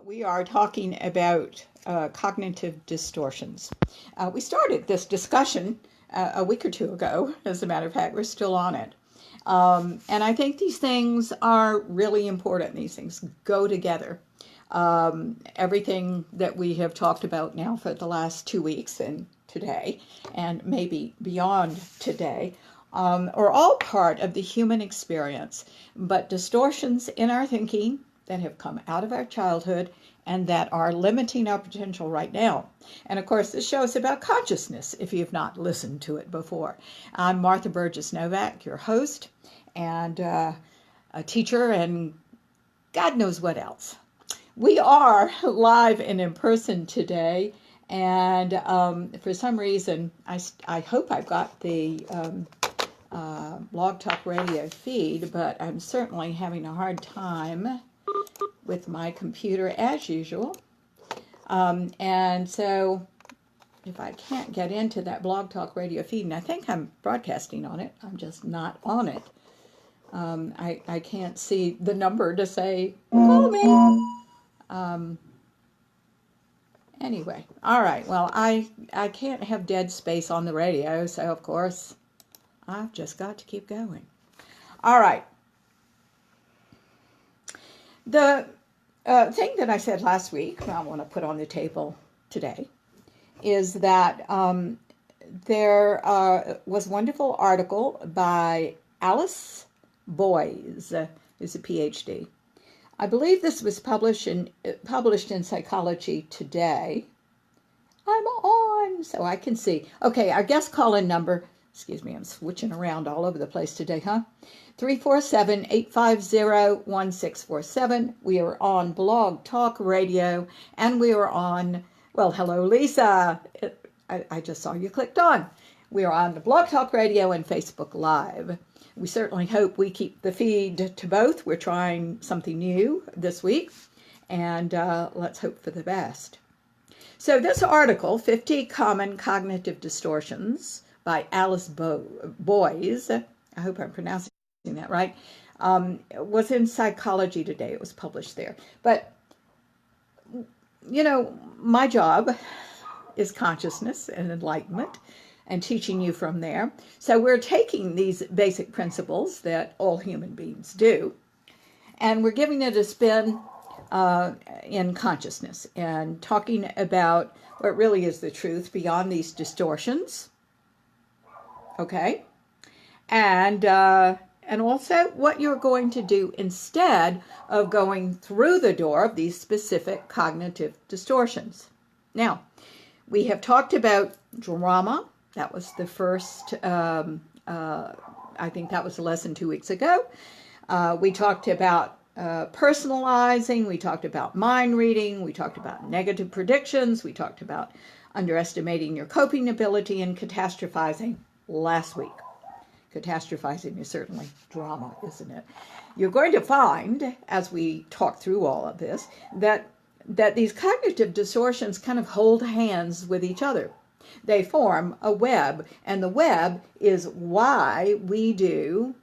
We are talking about cognitive distortions. We started this discussion a week or two ago. As a matter of fact, we're still on it. And I think these things are really important. These things go together. Everything that we have talked about now for the last 2 weeks and today, and maybe beyond today, are all part of the human experience, but distortions in our thinking that have come out of our childhood and that are limiting our potential right now. And of course, this show is about consciousness if you've not listened to it before. I'm Martha Burgess Novak, your host, and a teacher, and God knows what else. We are live and in person today, and for some reason, I hope I've got the Blog Talk Radio feed, but I'm certainly having a hard time with my computer as usual. And so if I can't get into that Blog Talk Radio feed, and I think I'm broadcasting on it, I'm just not on it. I can't see the number to say, call me. Anyway, all right, well, I can't have dead space on the radio, so of course, I've just got to keep going. All right. The thing that I said last week, I want to put on the table today, is that there was a wonderful article by Alice Boyes, who's a PhD. I believe this was published in Psychology Today. I'm on, so I can see. Okay, our guest call-in number, excuse me, I'm switching around all over the place today, huh? 347-850-1647. We are on Blog Talk Radio, and we are on, well, hello, Lisa. I just saw you clicked on. We are on the Blog Talk Radio and Facebook Live. We certainly hope we keep the feed to both. We're trying something new this week, and let's hope for the best. So this article, 50 Common Cognitive Distortions by Alice Boyes, I hope I'm pronouncing that right, was in Psychology Today. It was published there. But, you know, my job is consciousness and enlightenment and teaching you from there. So we're taking these basic principles that all human beings do, and we're giving it a spin in consciousness and talking about what really is the truth beyond these distortions. Okay? And also what you're going to do instead of going through the door of these specific cognitive distortions. Now, we have talked about drama. That was the first, I think that was a lesson 2 weeks ago. We talked about personalizing. We talked about mind reading. We talked about negative predictions. We talked about underestimating your coping ability and catastrophizing last week. Catastrophizing is certainly drama, isn't it? You're going to find, as we talk through all of this, that these cognitive distortions kind of hold hands with each other. They form a web, and the web is why we do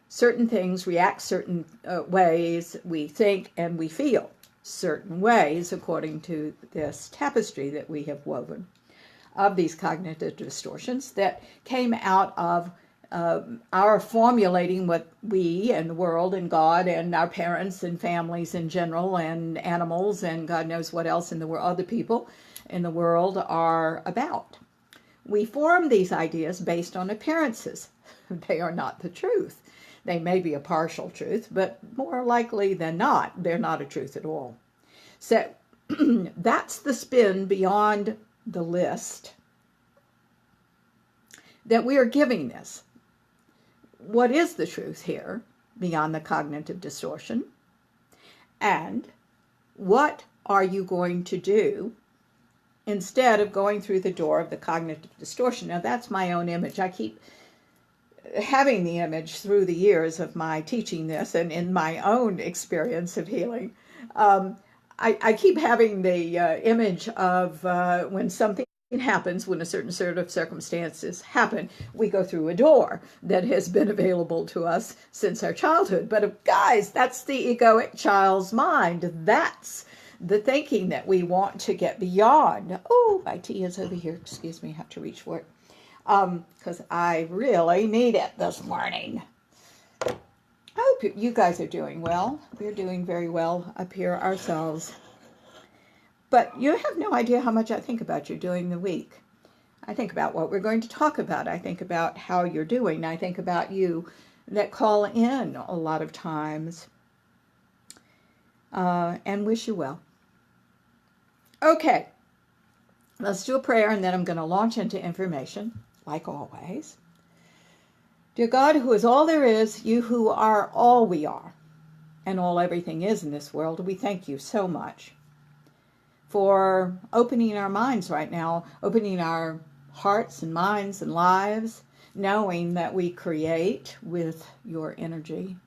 certain things, react certain ways, we think and we feel certain ways according to this tapestry that we have woven of these cognitive distortions that came out of our formulating what we and the world and God and our parents and families in general and animals and God knows what else in the world, other people in the world are about. We form these ideas based on appearances. They are not the truth. They may be a partial truth, but more likely than not, they're not a truth at all. So that's the spin beyond the list that we are giving this. What is the truth here beyond the cognitive distortion? And what are you going to do instead of going through the door of the cognitive distortion? Now, that's my own image. I keep having the image through the years of my teaching this and in my own experience of healing. I keep having the image of when something happens, when a certain sort of circumstances happen, we go through a door that has been available to us since our childhood. But guys, that's the egoic child's mind. That's the thinking that we want to get beyond. Oh, my tea is over here. Excuse me, I have to reach for it. Because I really need it this morning. I hope you guys are doing well. We're doing very well up here ourselves. But you have no idea how much I think about you during the week. I think about what we're going to talk about. I think about how you're doing. I think about you that call in a lot of times. And wish you well. Okay, let's do a prayer, and then I'm going to launch into information, like always. Dear God, who is all there is, you who are all we are, and all everything is in this world, we thank you so much for opening our minds right now, opening our hearts and minds and lives, knowing that we create with your energy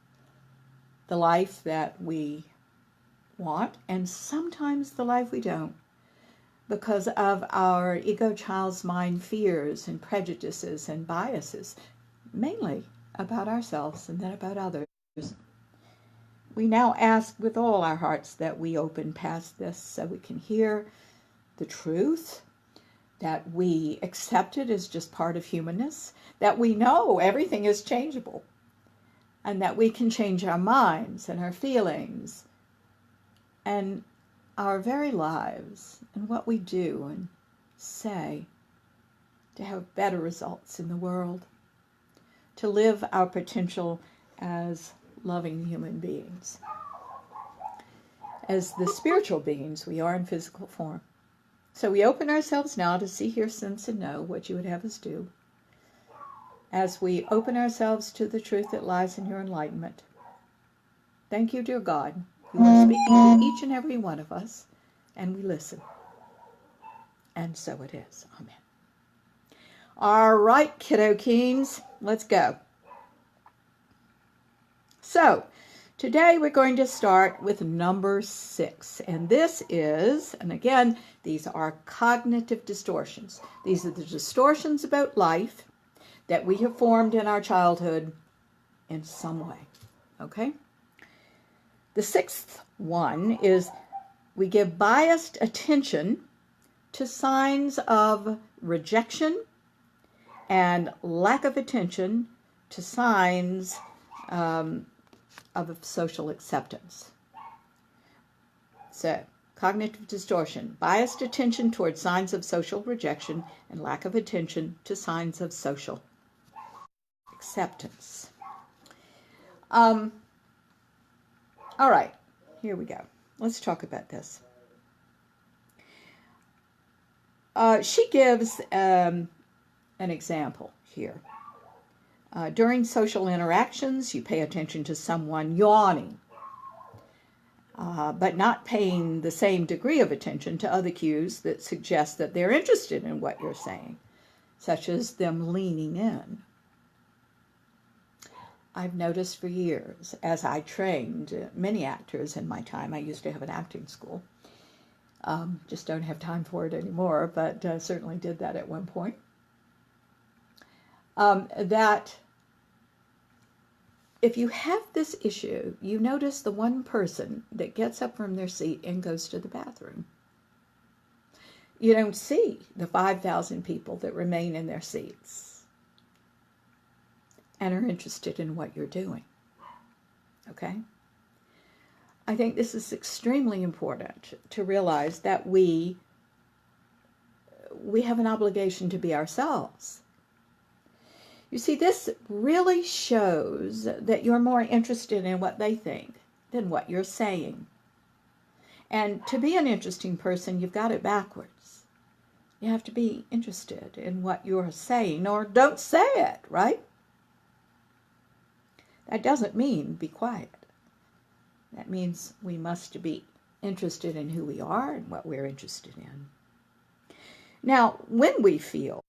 the life that we want, and sometimes the life we don't, because of our ego child's mind fears and prejudices and biases, mainly about ourselves and then about others. We now ask with all our hearts that we open past this so we can hear the truth, that we accept it as just part of humanness, that we know everything is changeable, and that we can change our minds and our feelings and our very lives and what we do and say to have better results in the world, to live our potential as loving human beings, as the spiritual beings we are in physical form. So we open ourselves now to see, hear, sense, and know what you would have us do, as we open ourselves to the truth that lies in your enlightenment. Thank you, dear God, who are speaking to each and every one of us, and we listen. And so it is. Amen. All right, kiddo keens, let's go. So, today we're going to start with number 6. And this is, and again, these are cognitive distortions. These are the distortions about life that we have formed in our childhood in some way. Okay? The 6th one is we give biased attention to signs of rejection and lack of attention to signs of social acceptance. So, cognitive distortion, biased attention towards signs of social rejection and lack of attention to signs of social acceptance. All right, here we go. Let's talk about this. She gives an example here. During social interactions, you pay attention to someone yawning, but not paying the same degree of attention to other cues that suggest that they're interested in what you're saying, such as them leaning in. I've noticed for years, as I trained many actors in my time, I used to have an acting school. Just don't have time for it anymore, but certainly did that at one point. That if you have this issue, you notice the one person that gets up from their seat and goes to the bathroom. You don't see the 5,000 people that remain in their seats and are interested in what you're doing. Okay? I think this is extremely important to realize that we have an obligation to be ourselves. You see, this really shows that you're more interested in what they think than what you're saying. And to be an interesting person, you've got it backwards. You have to be interested in what you're saying, or don't say it, right? That doesn't mean be quiet. That means we must be interested in who we are and what we're interested in. Now, when we feel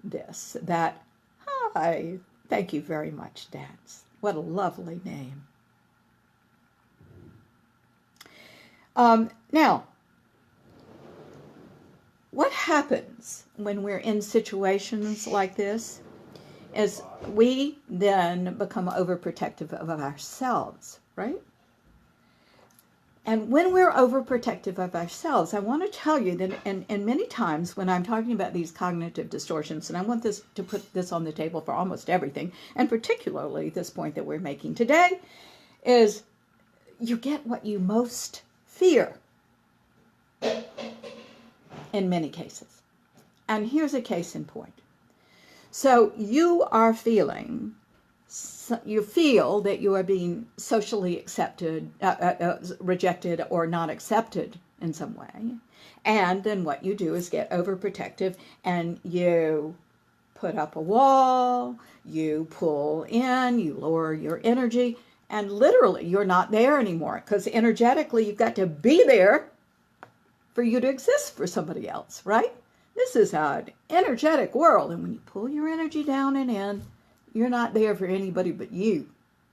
this, that, hi, thank you very much, Dance. What a lovely name. Now, what happens when we're in situations like this is we then become overprotective of ourselves, right? And when we're overprotective of ourselves, I want to tell you that, and many times when I'm talking about these cognitive distortions, and I want this to put this on the table for almost everything, and particularly this point that we're making today, is you get what you most fear in many cases. And here's a case in point. So you are feeling, you feel that you are being socially accepted, rejected, or not accepted in some way. And then what you do is get overprotective and you put up a wall, you pull in, you lower your energy, and literally you're not there anymore because energetically you've got to be there for you to exist for somebody else, right? This is an energetic world, and when you pull your energy down and in, you're not there for anybody but you.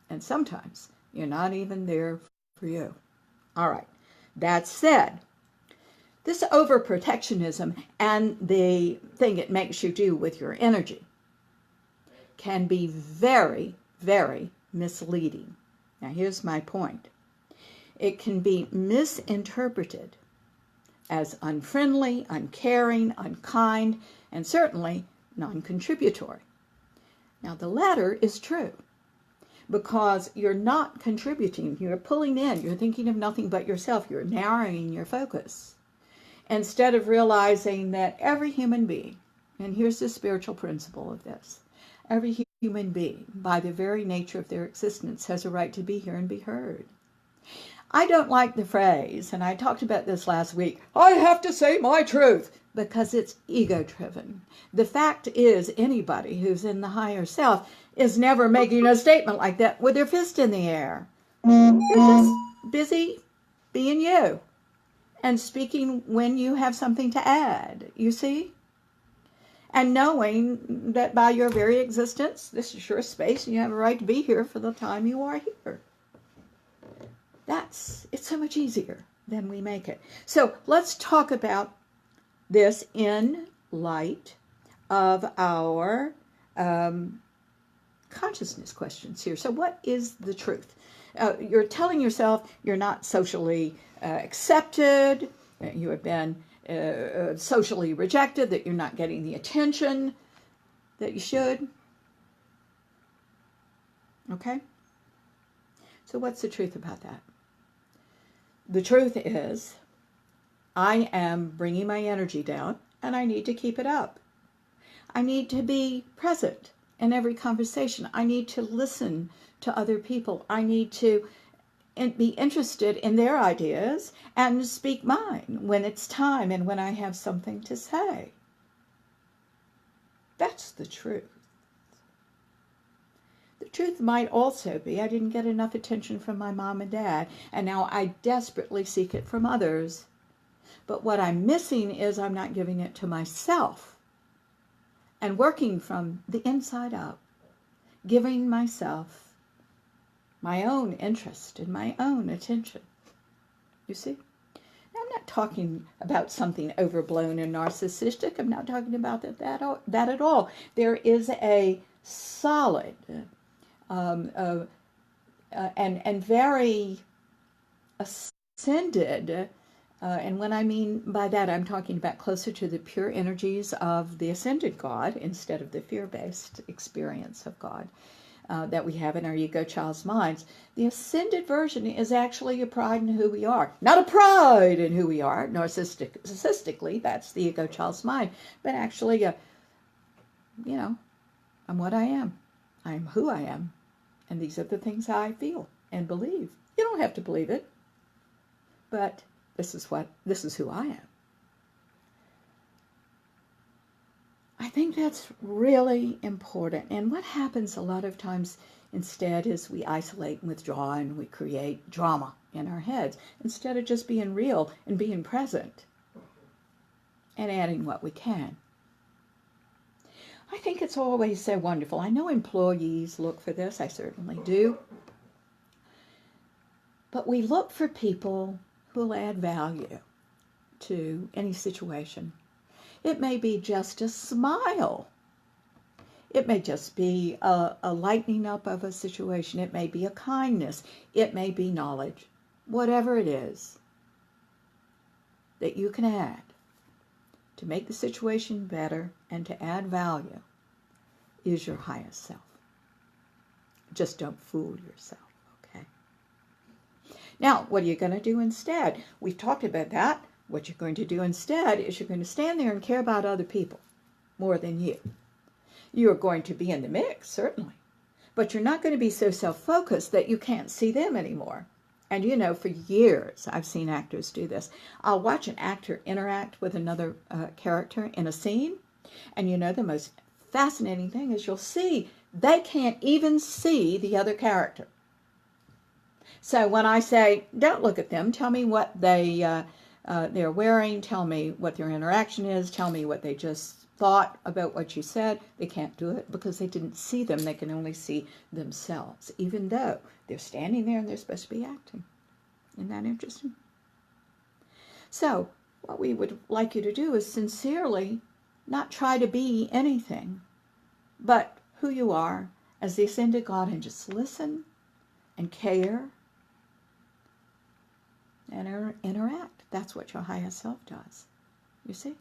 And sometimes you're not even there for you. All right. That said, this overprotectionism and the thing it makes you do with your energy can be very, very misleading. Now, here's my point. It can be misinterpreted as unfriendly, uncaring, unkind, and certainly non-contributory. Now, the latter is true because you're not contributing. You're pulling in. You're thinking of nothing but yourself. You're narrowing your focus instead of realizing that every human being, and here's the spiritual principle of this, every human being, by the very nature of their existence, has a right to be here and be heard. I don't like the phrase, and I talked about this last week, I have to say my truth, because it's ego-driven. The fact is, anybody who's in the higher self is never making a statement like that with their fist in the air. You're just busy being you and speaking when you have something to add, you see? And knowing that by your very existence, this is your space, and you have a right to be here for the time you are here. It's so much easier than we make it. So let's talk about this in light of our consciousness questions here. So what is the truth? You're telling yourself you're not socially accepted, you have been socially rejected, that you're not getting the attention that you should. Okay? So what's the truth about that? The truth is, I am bringing my energy down, and I need to keep it up. I need to be present in every conversation. I need to listen to other people. I need to be interested in their ideas and speak mine when it's time and when I have something to say. That's the truth. The truth might also be I didn't get enough attention from my mom and dad, and now I desperately seek it from others. But what I'm missing is I'm not giving it to myself and working from the inside out, giving myself my own interest and my own attention. You see? Now, I'm not talking about something overblown and narcissistic. I'm not talking about that at all. There is a solid and very ascended, and when I mean by that, I'm talking about closer to the pure energies of the ascended God instead of the fear-based experience of God that we have in our ego child's minds. The ascended version is actually a pride in who we are. Not a pride in who we are, narcissistically, that's the ego child's mind, but actually, I'm what I am. I am who I am. And these are the things I feel and believe. You don't have to believe it, but this is who I am. I think that's really important. And what happens a lot of times instead is we isolate and withdraw and we create drama in our heads instead of just being real and being present and adding what we can. I think it's always so wonderful. I know employees look for this. I certainly do. But we look for people who will add value to any situation. It may be just a smile. It may just be a lightening up of a situation. It may be a kindness. It may be knowledge. whatever it is that you can add to make the situation better and to add value is your highest self. Just don't fool yourself, okay? Now, what are you going to do instead? We've talked about that. What you're going to do instead is you're going to stand there and care about other people more than you. You're going to be in the mix, certainly, but you're not going to be so self-focused that you can't see them anymore. And you know, for years, I've seen actors do this. I'll watch an actor interact with another character in a scene, and you know, the most fascinating thing is you'll see they can't even see the other character. So when I say, don't look at them, tell me what they're wearing, tell me what their interaction is, tell me what they just thought about what you said, they can't do it because they didn't see them. They can only see themselves, even though they're standing there and they're supposed to be acting. Isn't that interesting? So what we would like you to do is sincerely not try to be anything but who you are as the ascended God, and just listen and care and interact. That's what your highest self does. You see?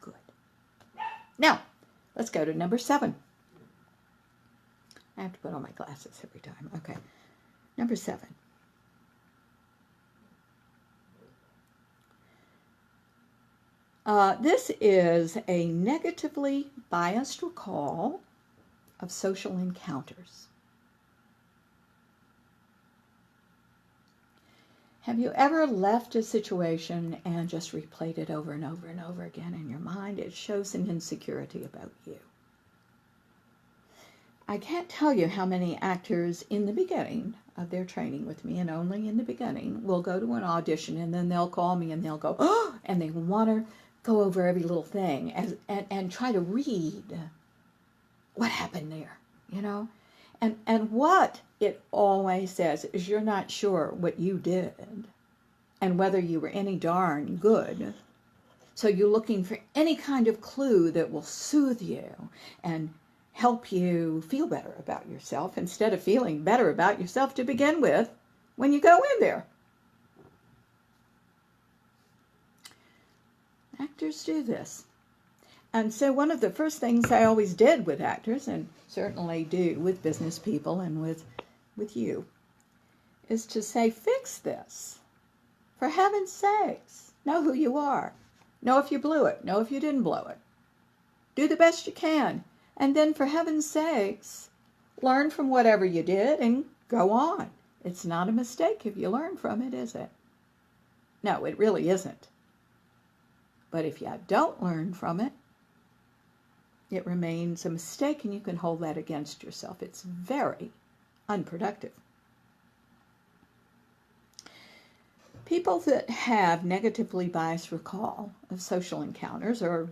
Good. Now, let's go to number 7. I have to put on my glasses every time. Okay. Number 7. This is a negatively biased recall of social encounters. Have you ever left a situation and just replayed it over and over and over again in your mind? It shows an insecurity about you. I can't tell you how many actors in the beginning of their training with me, and only in the beginning, will go to an audition and then they'll call me and they'll go, oh, and they want to go over every little thing and try to read what happened there, you know? And what it always says is you're not sure what you did and whether you were any darn good. So you're looking for any kind of clue that will soothe you and help you feel better about yourself instead of feeling better about yourself to begin with when you go in there. Actors do this. And so one of the first things I always did with actors, and certainly do with business people and with you, is to say, fix this. For heaven's sakes, know who you are. Know if you blew it. Know if you didn't blow it. Do the best you can. And then, for heaven's sakes, learn from whatever you did and go on. It's not a mistake if you learn from it, is it? No, it really isn't. But if you don't learn from it, it remains a mistake, and you can hold that against yourself. It's very unproductive. People that have negatively biased recall of social encounters, or,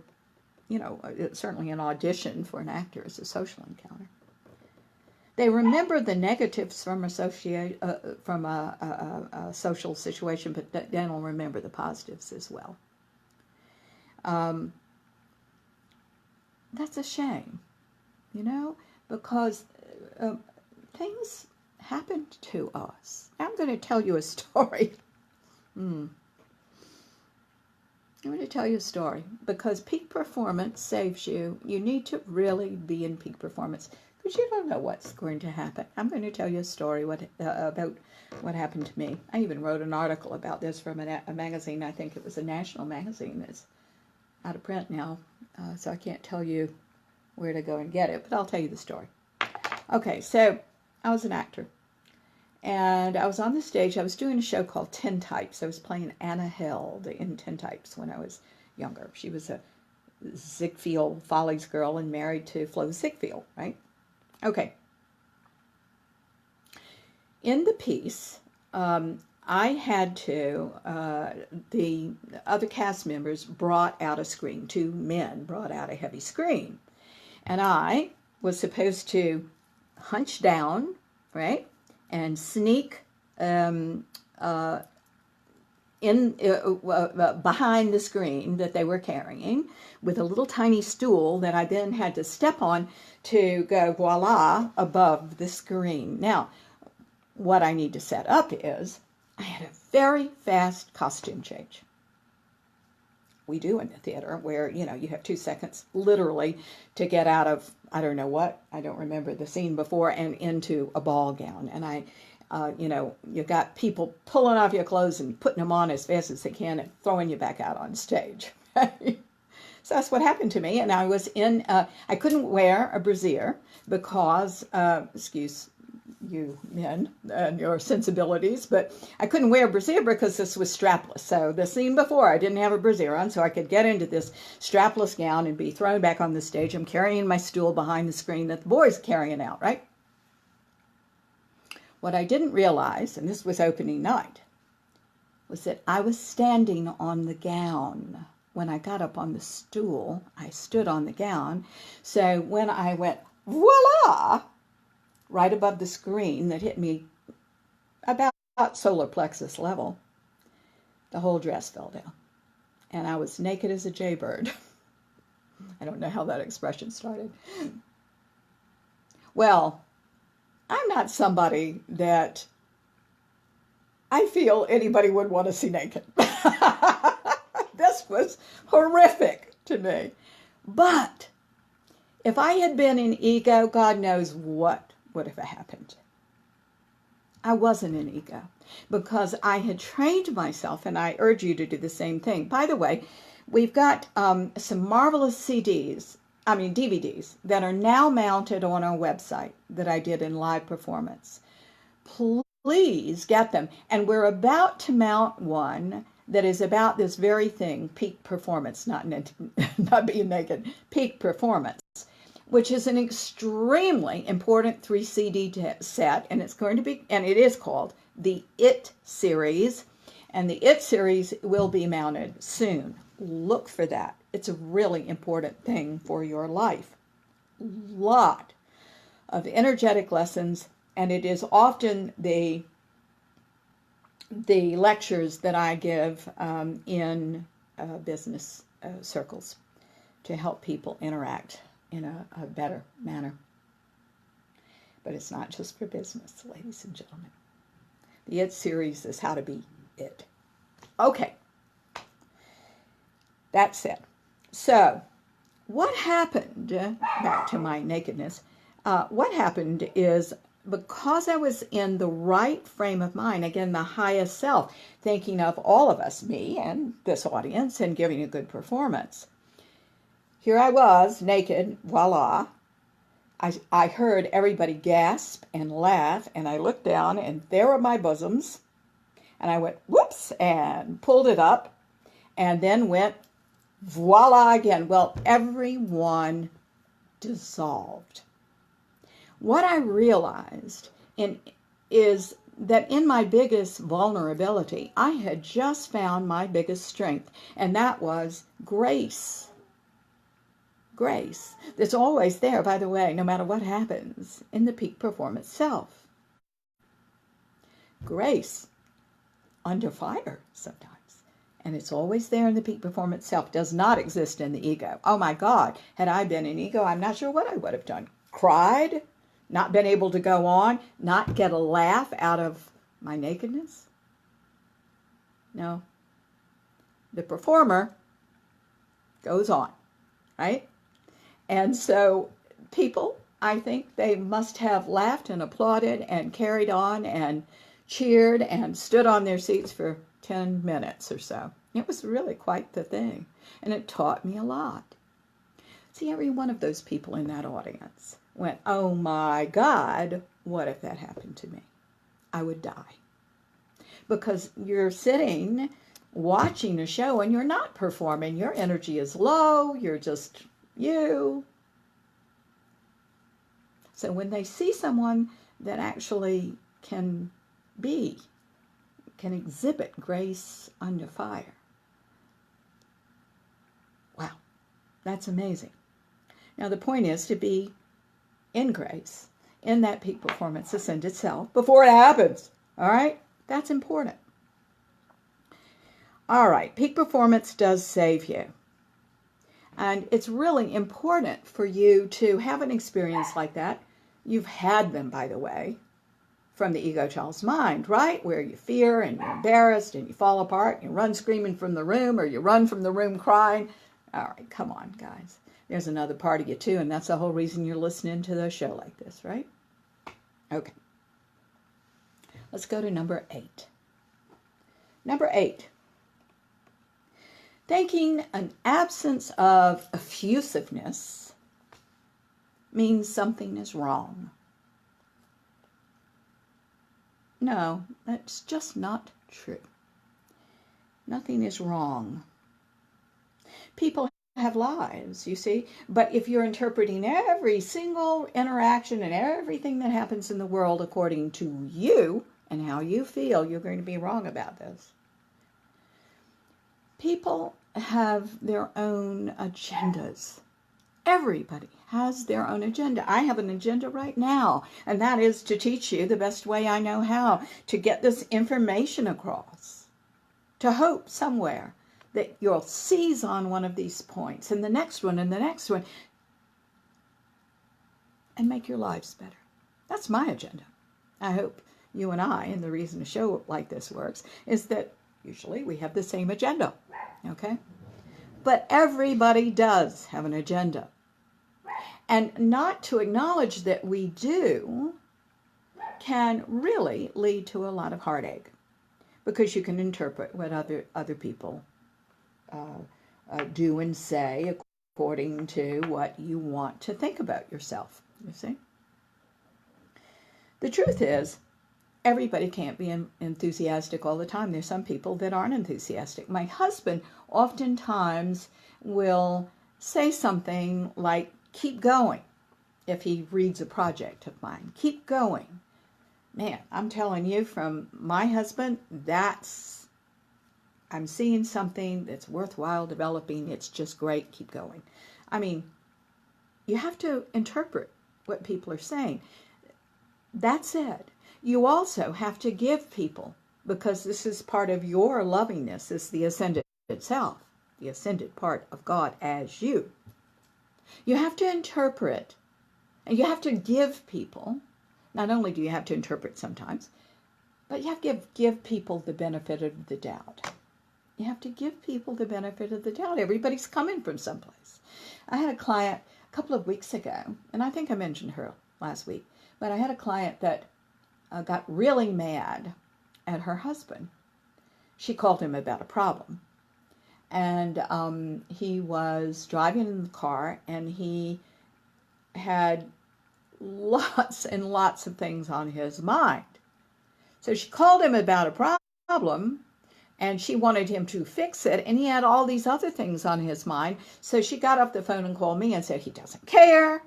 you know, certainly an audition for an actor is a social encounter, they remember the negatives from a social situation, but then will remember the positives as well. That's a shame, you know, because things happened to us. I'm going to tell you a story. I'm going to tell you a story because peak performance saves you. You need to really be in peak performance because you don't know what's going to happen. I'm going to tell you a story about what happened to me. I even wrote an article about this from a magazine. I think it was a national magazine that's out of print now, so I can't tell you where to go and get it, but I'll tell you the story. Okay, so I was an actor, and I was on the stage. I was doing a show called Tintypes. I was playing Anna Held in Tintypes when I was younger. She was a Ziegfeld Follies girl and married to Flo Ziegfeld, right? Okay. In the piece, I had to, the other cast members brought out a screen. 2 men brought out a heavy screen. And I was supposed to hunch down, right, and sneak behind the screen that they were carrying with a little tiny stool that I then had to step on to go, voila, above the screen. Now, what I need to set up is I had a very fast costume change. We do in the theater where, you have 2 seconds literally to get out of, I don't know what, I don't remember the scene before, and into a ball gown. And you got people pulling off your clothes and putting them on as fast as they can and throwing you back out on stage. So that's what happened to me. And I was I couldn't wear a brassiere because, excuse you men and your sensibilities, but I couldn't wear a brassiere because this was strapless. So the scene before, I didn't have a brassiere on, so I could get into this strapless gown and be thrown back on the stage. I'm carrying my stool behind the screen that the boy's carrying out, right? What I didn't realize, and this was opening night, was that I was standing on the gown. When I got up on the stool, I stood on the gown. So when I went, voila, right above the screen that hit me about solar plexus level, the whole dress fell down. And I was naked as a jaybird. I don't know how that expression started. Well, I'm not somebody that I feel anybody would want to see naked. This was horrific to me. But if I had been in ego, God knows what would have happened. I wasn't in ego because I had trained myself, and I urge you to do the same thing. By the way, we've got some marvelous DVDs that are now mounted on our website that I did in live performance. Please get them. And we're about to mount one that is about this very thing, peak performance, not being naked, peak performance, which is an extremely important 3 CD set, and it is called the IT series, and the IT series will be mounted soon. Look for that. It's a really important thing for your life. Lot of energetic lessons, and it is often the lectures that I give in business circles to help people interact in a better manner. But it's not just for business, ladies and gentlemen. The IT series is how to be it. Okay. That said, so what happened, back to my nakedness, what happened is because I was in the right frame of mind, again, the highest self, thinking of all of us, me and this audience, and giving a good performance. Here I was, naked, voila. I heard everybody gasp and laugh, and I looked down, and there were my bosoms. And I went, whoops, and pulled it up, and then went, voila again. Well, everyone dissolved. What I realized is that in my biggest vulnerability, I had just found my biggest strength, and that was grace. Grace. That's always there, by the way, no matter what happens in the peak performance self. Grace under fire sometimes. And it's always there in the peak performance self. Does not exist in the ego. Oh my God, had I been in ego, I'm not sure what I would have done. Cried? Not been able to go on? Not get a laugh out of my nakedness? No. The performer goes on, right? And so people, I think they must have laughed and applauded and carried on and cheered and stood on their seats for 10 minutes or so. It was really quite the thing. And it taught me a lot. See, every one of those people in that audience went, oh my God, what if that happened to me? I would die. Because you're sitting watching a show and you're not performing. Your energy is low. You're just you. So when they see someone that actually can exhibit grace under fire, wow, that's amazing. Now the point is to be in grace, in that peak performance ascended self, before it happens. All right? That's important. All right, peak performance does save you. And it's really important for you to have an experience like that. You've had them, by the way. from the ego child's mind, right? Where you fear and you're embarrassed and you fall apart and you run screaming from the room, or you run from the room crying. All right, come on, guys. There's another part of you too, and that's the whole reason you're listening to a show like this, right? Okay. Let's go to number 8. Number 8. Thinking an absence of effusiveness means something is wrong. No, that's just not true. Nothing is wrong. People have lives, you see, but if you're interpreting every single interaction and everything that happens in the world according to you and how you feel, you're going to be wrong about this. People have their own agendas. Everybody has their own agenda. I have an agenda right now, and that is to teach you the best way I know how to get this information across, to hope somewhere that you'll seize on one of these points and the next one and the next one and make your lives better. That's my agenda. I hope you and I, and the reason a show like this works, is that usually we have the same agenda, okay? But everybody does have an agenda. And not to acknowledge that we do can really lead to a lot of heartache, because you can interpret what other people do and say according to what you want to think about yourself, you see. The truth is, everybody can't be enthusiastic all the time. There's some people that aren't enthusiastic. My husband oftentimes will say something like, keep going, if he reads a project of mine. Keep going. Man, I'm telling you, from my husband, I'm seeing something that's worthwhile developing. It's just great. Keep going. I mean, you have to interpret what people are saying. That said, you also have to give people, because this is part of your lovingness, is the ascended self, the ascended part of God as you. You have to interpret, and you have to give people. Not only do you have to interpret sometimes, but you have to give people the benefit of the doubt. You have to give people the benefit of the doubt. Everybody's coming from someplace. I had a client a couple of weeks ago, and I think I mentioned her last week, but I had a client that got really mad at her husband. She called him about a problem. And he was driving in the car, and he had lots and lots of things on his mind. So she called him about a problem, and she wanted him to fix it, and he had all these other things on his mind. So she got off the phone and called me and said, he doesn't care,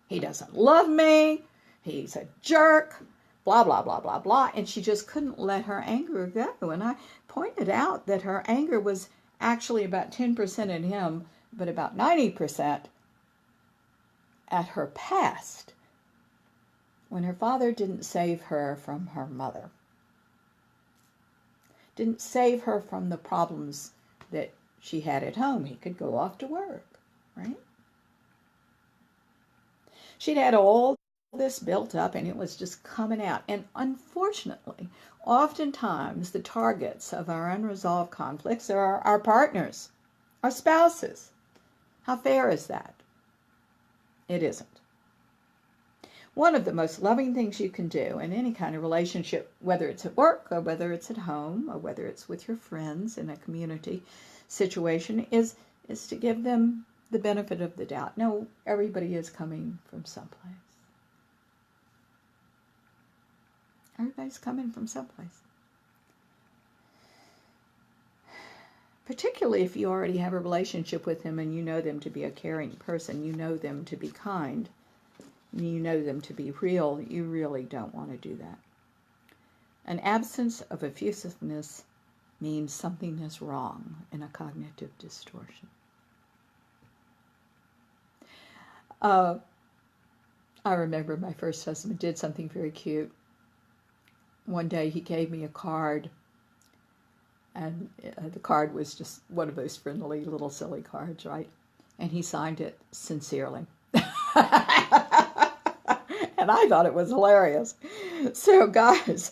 he doesn't love me, he's a jerk, blah, blah, blah, blah, blah. And she just couldn't let her anger go. And I pointed out that her anger was actually about 10% in him, but about 90% at her past, when her father didn't save her from her mother, didn't save her from the problems that she had at home. He could go off to work, right? She'd had all this built up, and it was just coming out. And unfortunately, oftentimes the targets of our unresolved conflicts are our partners, our spouses. How fair is that? It isn't. One of the most loving things you can do in any kind of relationship, whether it's at work or whether it's at home or whether it's with your friends in a community situation, is to give them the benefit of the doubt. No, everybody is coming from someplace. Everybody's coming from someplace. Particularly if you already have a relationship with them and you know them to be a caring person, you know them to be kind, you know them to be real, you really don't want to do that. An absence of effusiveness means something is wrong in a cognitive distortion. I remember my first husband did something very cute. One day he gave me a card, and the card was just one of those friendly little silly cards, right? And he signed it sincerely. And And I thought it was hilarious. So guys,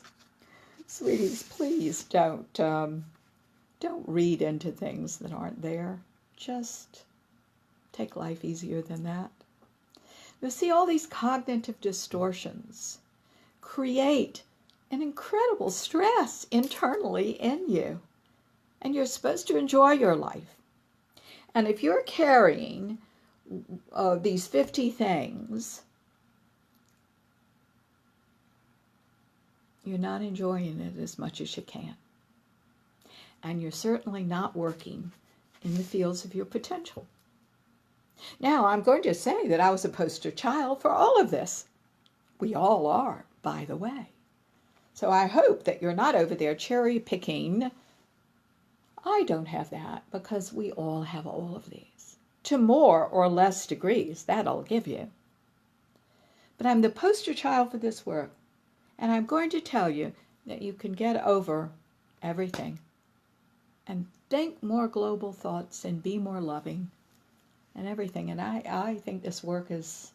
sweeties, please don't read into things that aren't there. Just take life easier than that. You see, all these cognitive distortions create an incredible stress internally in you. And you're supposed to enjoy your life. And if you're carrying these 50 things, you're not enjoying it as much as you can. And you're certainly not working in the fields of your potential. Now, I'm going to say that I was a poster child for all of this. We all are, by the way. So I hope that you're not over there cherry picking. I don't have that because we all have all of these. To more or less degrees, that'll give you. But I'm the poster child for this work. And I'm going to tell you that you can get over everything and think more global thoughts and be more loving and everything. And I think this work is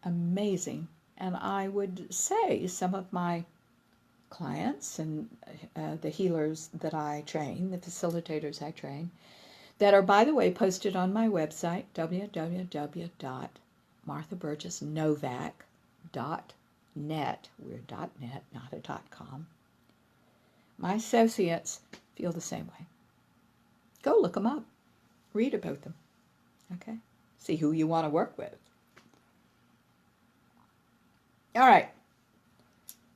amazing. And I would say some of my clients and the healers that I train, the facilitators I train, that are, by the way, posted on my website, www.marthaburgessnovak.net. We're .net, not a .com. My associates feel the same way. Go look them up. Read about them. Okay? See who you want to work with. All right.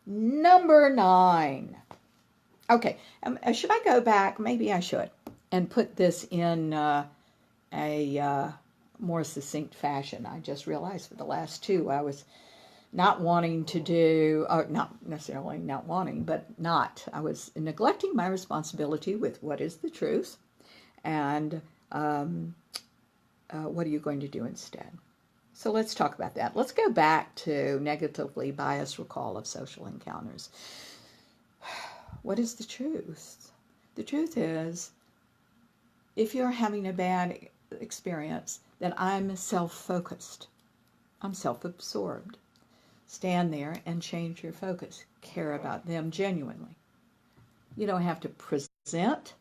Number 9. Okay. Should I go back? Maybe I should. And put this in a more succinct fashion. I just realized for the last 2 I was not wanting to do, or not necessarily not wanting, but I was neglecting my responsibility with what is the truth and what are you going to do instead. So let's talk about that. Let's go back to negatively biased recall of social encounters. What is the truth? The truth is, if you're having a bad experience, then I'm self-focused. I'm self-absorbed. Stand there and change your focus. Care about them genuinely. You don't have to present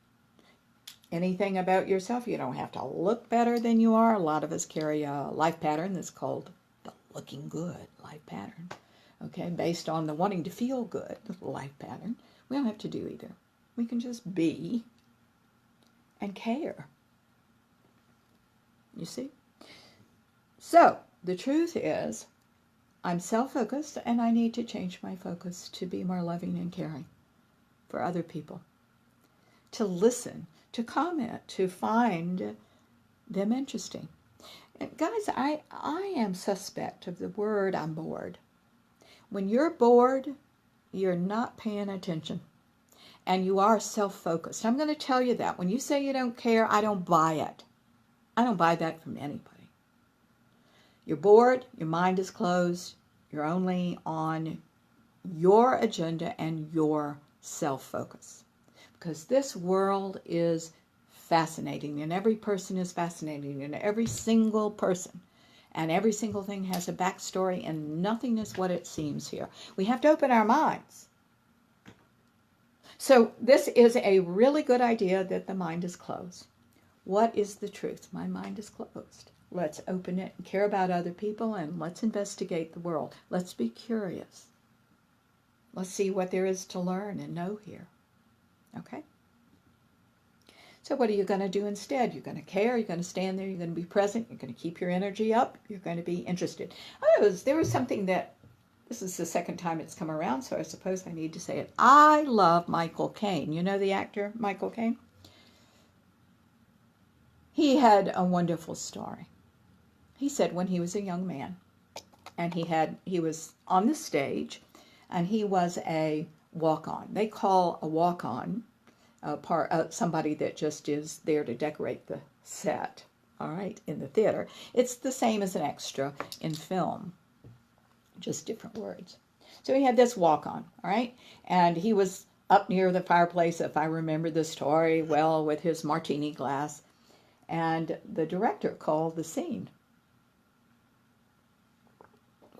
anything about yourself. You don't have to look better than you are. A lot of us carry a life pattern that's called the looking good life pattern. Okay, based on the wanting to feel good life pattern. We don't have to do either. We can just be and care. You see? So, the truth is, I'm self-focused and I need to change my focus to be more loving and caring for other people. To listen, to comment, to find them interesting. And guys, I am suspect of the word I'm bored. When you're bored, you're not paying attention. And you are self-focused. I'm going to tell you that. When you say you don't care, I don't buy it. I don't buy that from anybody. You're bored, your mind is closed, you're only on your agenda and your self-focus. Because this world is fascinating, and every person is fascinating, and every single person and every single thing has a backstory, and nothing is what it seems here. We have to open our minds. So this is a really good idea that the mind is closed. What is the truth? My mind is closed. Let's open it and care about other people, and let's investigate the world. Let's be curious. Let's see what there is to learn and know here. Okay? So what are you going to do instead? You're going to care, you're going to stand there, you're going to be present, you're going to keep your energy up, you're going to be interested. There was something that, this is the second time it's come around, so I suppose I need to say it. I love Michael Caine. You know the actor Michael Caine? He had a wonderful story. He said when he was a young man, and he was on the stage, and he was a walk-on. They call a walk-on somebody that just is there to decorate the set, all right, in the theater. It's the same as an extra in film, just different words. So he had this walk-on, all right, and he was up near the fireplace, if I remember the story well, with his martini glass, and the director called the scene.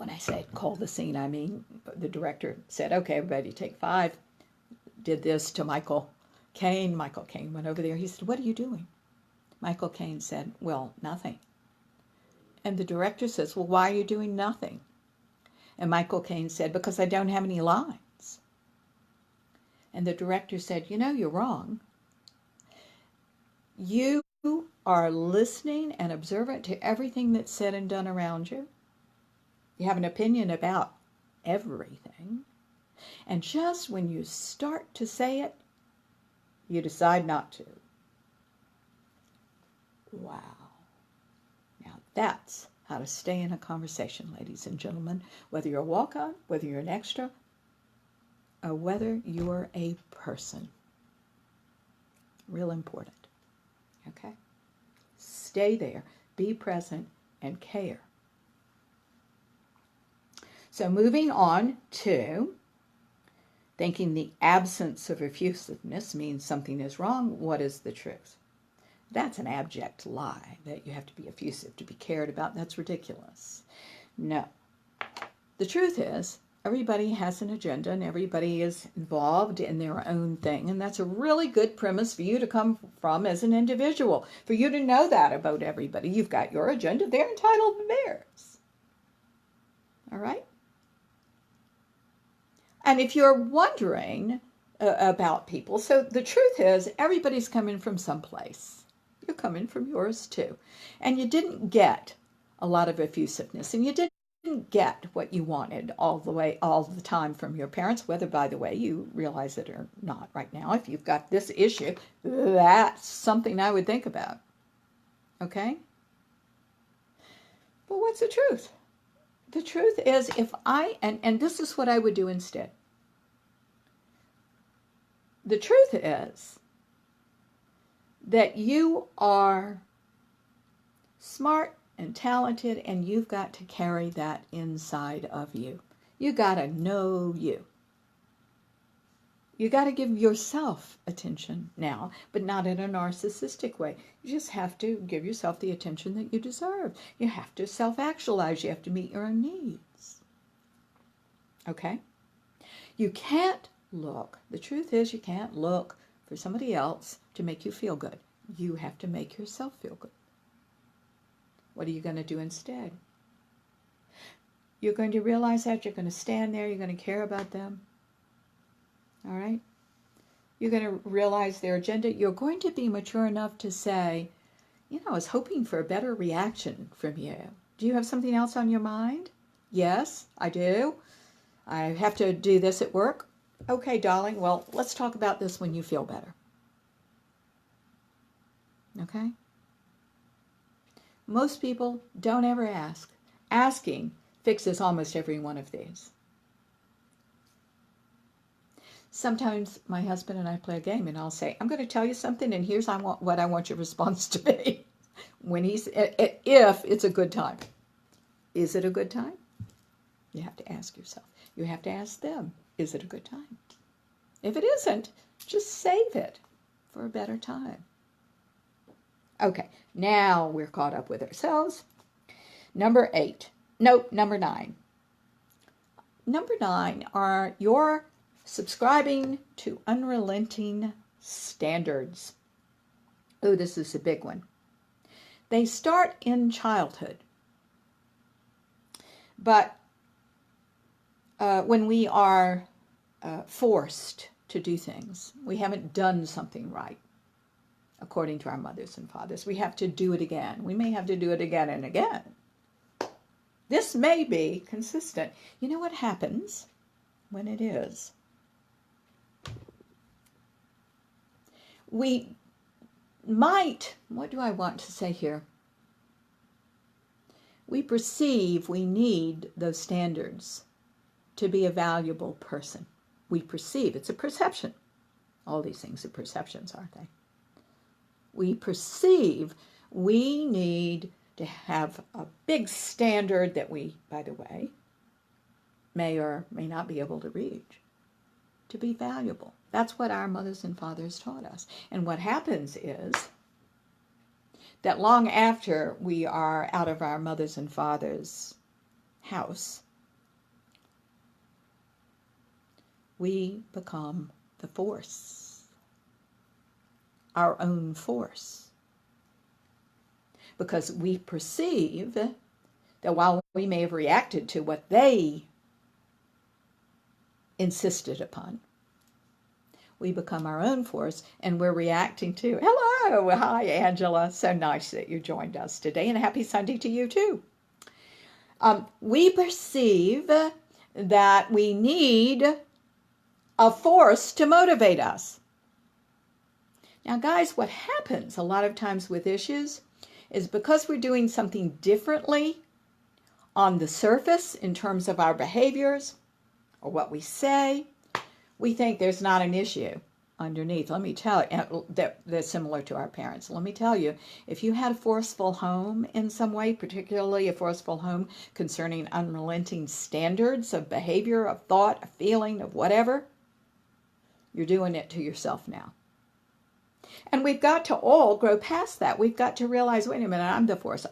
When I say call the scene, I mean the director said, okay, everybody take 5. Did this to Michael Caine. Michael Caine went over there. He said, what are you doing? Michael Caine said, well, nothing. And the director says, well, why are you doing nothing? And Michael Caine said, because I don't have any lines. And the director said, you know, you're wrong. You are listening and observant to everything that's said and done around you. You have an opinion about everything. And just when you start to say it, you decide not to. Wow. Now that's how to stay in a conversation, ladies and gentlemen, whether you're a walk-on, whether you're an extra, or whether you're a person. Real important. Okay? Stay there, be present, and care. So moving on to thinking the absence of effusiveness means something is wrong. What is the truth? That's an abject lie, that you have to be effusive to be cared about. That's ridiculous. No. The truth is, everybody has an agenda and everybody is involved in their own thing. And that's a really good premise for you to come from as an individual, for you to know that about everybody. You've got your agenda. They're entitled to theirs. All right? And if you're wondering about people, so the truth is everybody's coming from someplace. You're coming from yours too. And you didn't get a lot of effusiveness, and you didn't get what you wanted all the time from your parents, whether, by the way, you realize it or not right now. If you've got this issue, that's something I would think about. Okay? But what's the truth? The truth is, if and this is what I would do instead. The truth is that you are smart and talented, and you've got to carry that inside of you. You got to know you. You got to give yourself attention now, but not in a narcissistic way. You just have to give yourself the attention that you deserve. You have to self-actualize. You have to meet your own needs. Okay? You can't look. The truth is, you can't look for somebody else to make you feel good. You have to make yourself feel good. What are you going to do instead? You're going to realize that you're going to stand there. You're going to care about them. All right? You're going to realize their agenda. You're going to be mature enough to say, you know, I was hoping for a better reaction from you. Do you have something else on your mind? Yes, I do. I have to do this at work. Okay, darling, well, let's talk about this when you feel better. Okay? Most people don't ever ask. Asking fixes almost every one of these. Sometimes my husband and I play a game, and I'll say, I'm going to tell you something, and here's what I want your response to be. If it's a good time. Is it a good time? You have to ask yourself. You have to ask them, is it a good time? If it isn't, just save it for a better time. Okay, now we're caught up with ourselves. Number 9. Number 9 are your subscribing to unrelenting standards. Oh, this is a big one. They start in childhood. But when we are forced to do things, we haven't done something right, according to our mothers and fathers. We have to do it again. We may have to do it again and again. This may be consistent. You know what happens when it is? We might, what do I want to say here? We perceive we need those standards to be a valuable person. We perceive, it's a perception. All these things are perceptions, aren't they? We perceive we need to have a big standard that we, by the way, may or may not be able to reach, to be valuable. That's what our mothers and fathers taught us. And what happens is that long after we are out of our mothers and fathers' house, we become the force, our own force. Because we perceive that while we may have reacted to what they insisted upon, we become our own force, and we're reacting to, hello, hi, Angela. So nice that you joined us today, and happy Sunday to you, too. We perceive that we need a force to motivate us. Now, guys, what happens a lot of times with issues is because we're doing something differently on the surface in terms of our behaviors or what we say, we think there's not an issue underneath. Let me tell you, they're similar to our parents. Let me tell you, if you had a forceful home in some way, particularly a forceful home concerning unrelenting standards of behavior, of thought, of feeling, of whatever, you're doing it to yourself now. And we've got to all grow past that. We've got to realize, wait a minute, I'm the force.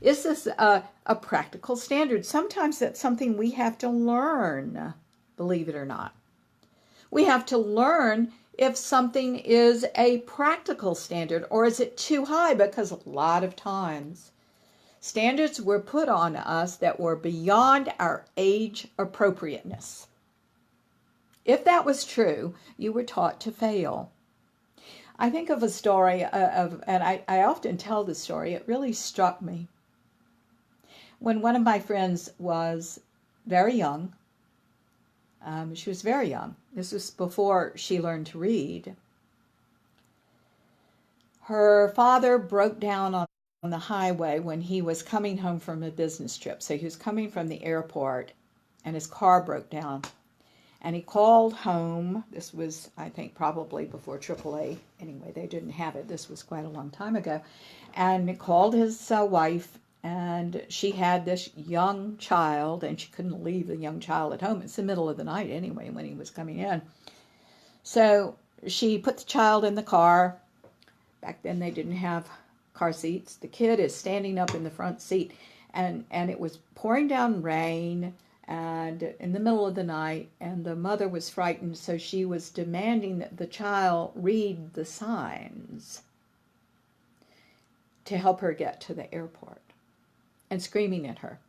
Is this a practical standard? Sometimes that's something we have to learn, believe it or not. We have to learn if something is a practical standard or is it too high, because a lot of times standards were put on us that were beyond our age appropriateness. If that was true, you were taught to fail. I think of a story and I often tell the story, it really struck me. When one of my friends was very young, she was very young. This was before she learned to read. Her father broke down on the highway when he was coming home from a business trip. So he was coming from the airport and his car broke down. And he called home. This was, I think, probably before AAA. Anyway, they didn't have it. This was quite a long time ago. And he called his wife, and she had this young child, and she couldn't leave the young child at home. It's the middle of the night anyway when he was coming in. So she put the child in the car. Back then they didn't have car seats. The kid is standing up in the front seat, and it was pouring down rain, and in the middle of the night, and the mother was frightened, so she was demanding that the child read the signs to help her get to the airport, and screaming at her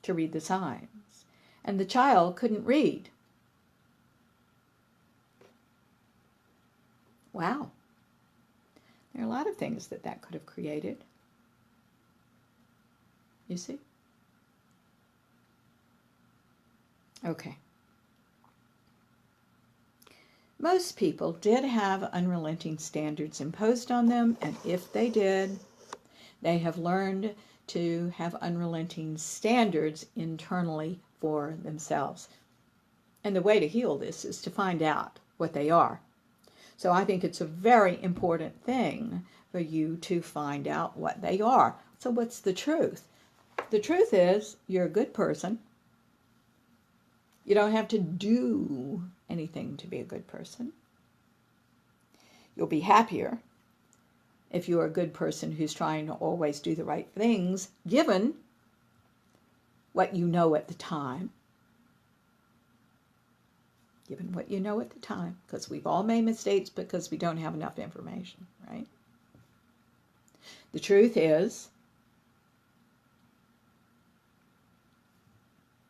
to read the signs. And the child couldn't read. Wow. There are a lot of things that could have created. You see? Okay. Most people did have unrelenting standards imposed on them, and if they did, they have learned to have unrelenting standards internally for themselves. And the way to heal this is to find out what they are. So I think it's a very important thing for you to find out what they are. So what's the truth? The truth is you're a good person. You don't have to do anything to be a good person. You'll be happier if you're a good person who's trying to always do the right things, given what you know at the time. Given what you know at the time, because we've all made mistakes because we don't have enough information, right? The truth is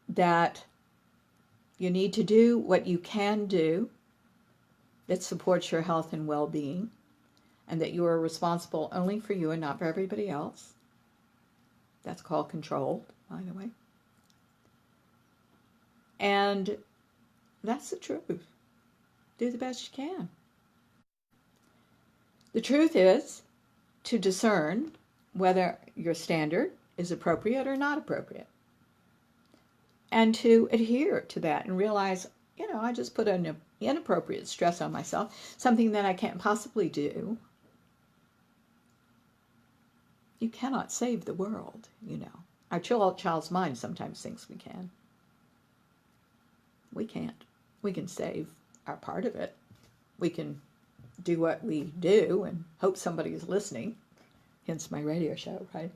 that you need to do what you can do that supports your health and well-being, and that you are responsible only for you and not for everybody else. That's called control, by the way. And that's the truth. Do the best you can. The truth is to discern whether your standard is appropriate or not appropriate, and to adhere to that and realize, I just put an inappropriate stress on myself, something that I can't possibly do. You cannot save the world, Our child's mind sometimes thinks we can. We can't. We can save our part of it. We can do what we do and hope somebody's listening. Hence my radio show, right?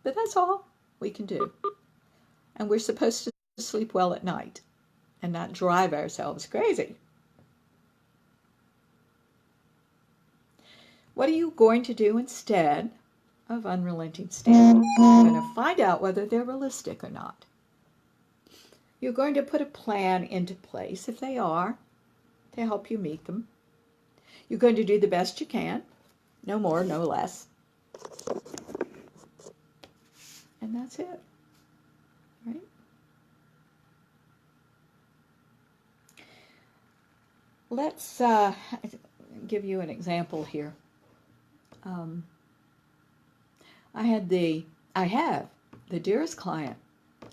But that's all we can do. And we're supposed to sleep well at night and not drive ourselves crazy. What are you going to do instead of unrelenting standards? You're going to find out whether they're realistic or not. You're going to put a plan into place, if they are, to help you meet them. You're going to do the best you can, no more, no less. And that's it, right? Let's give you an example here. I have the dearest client,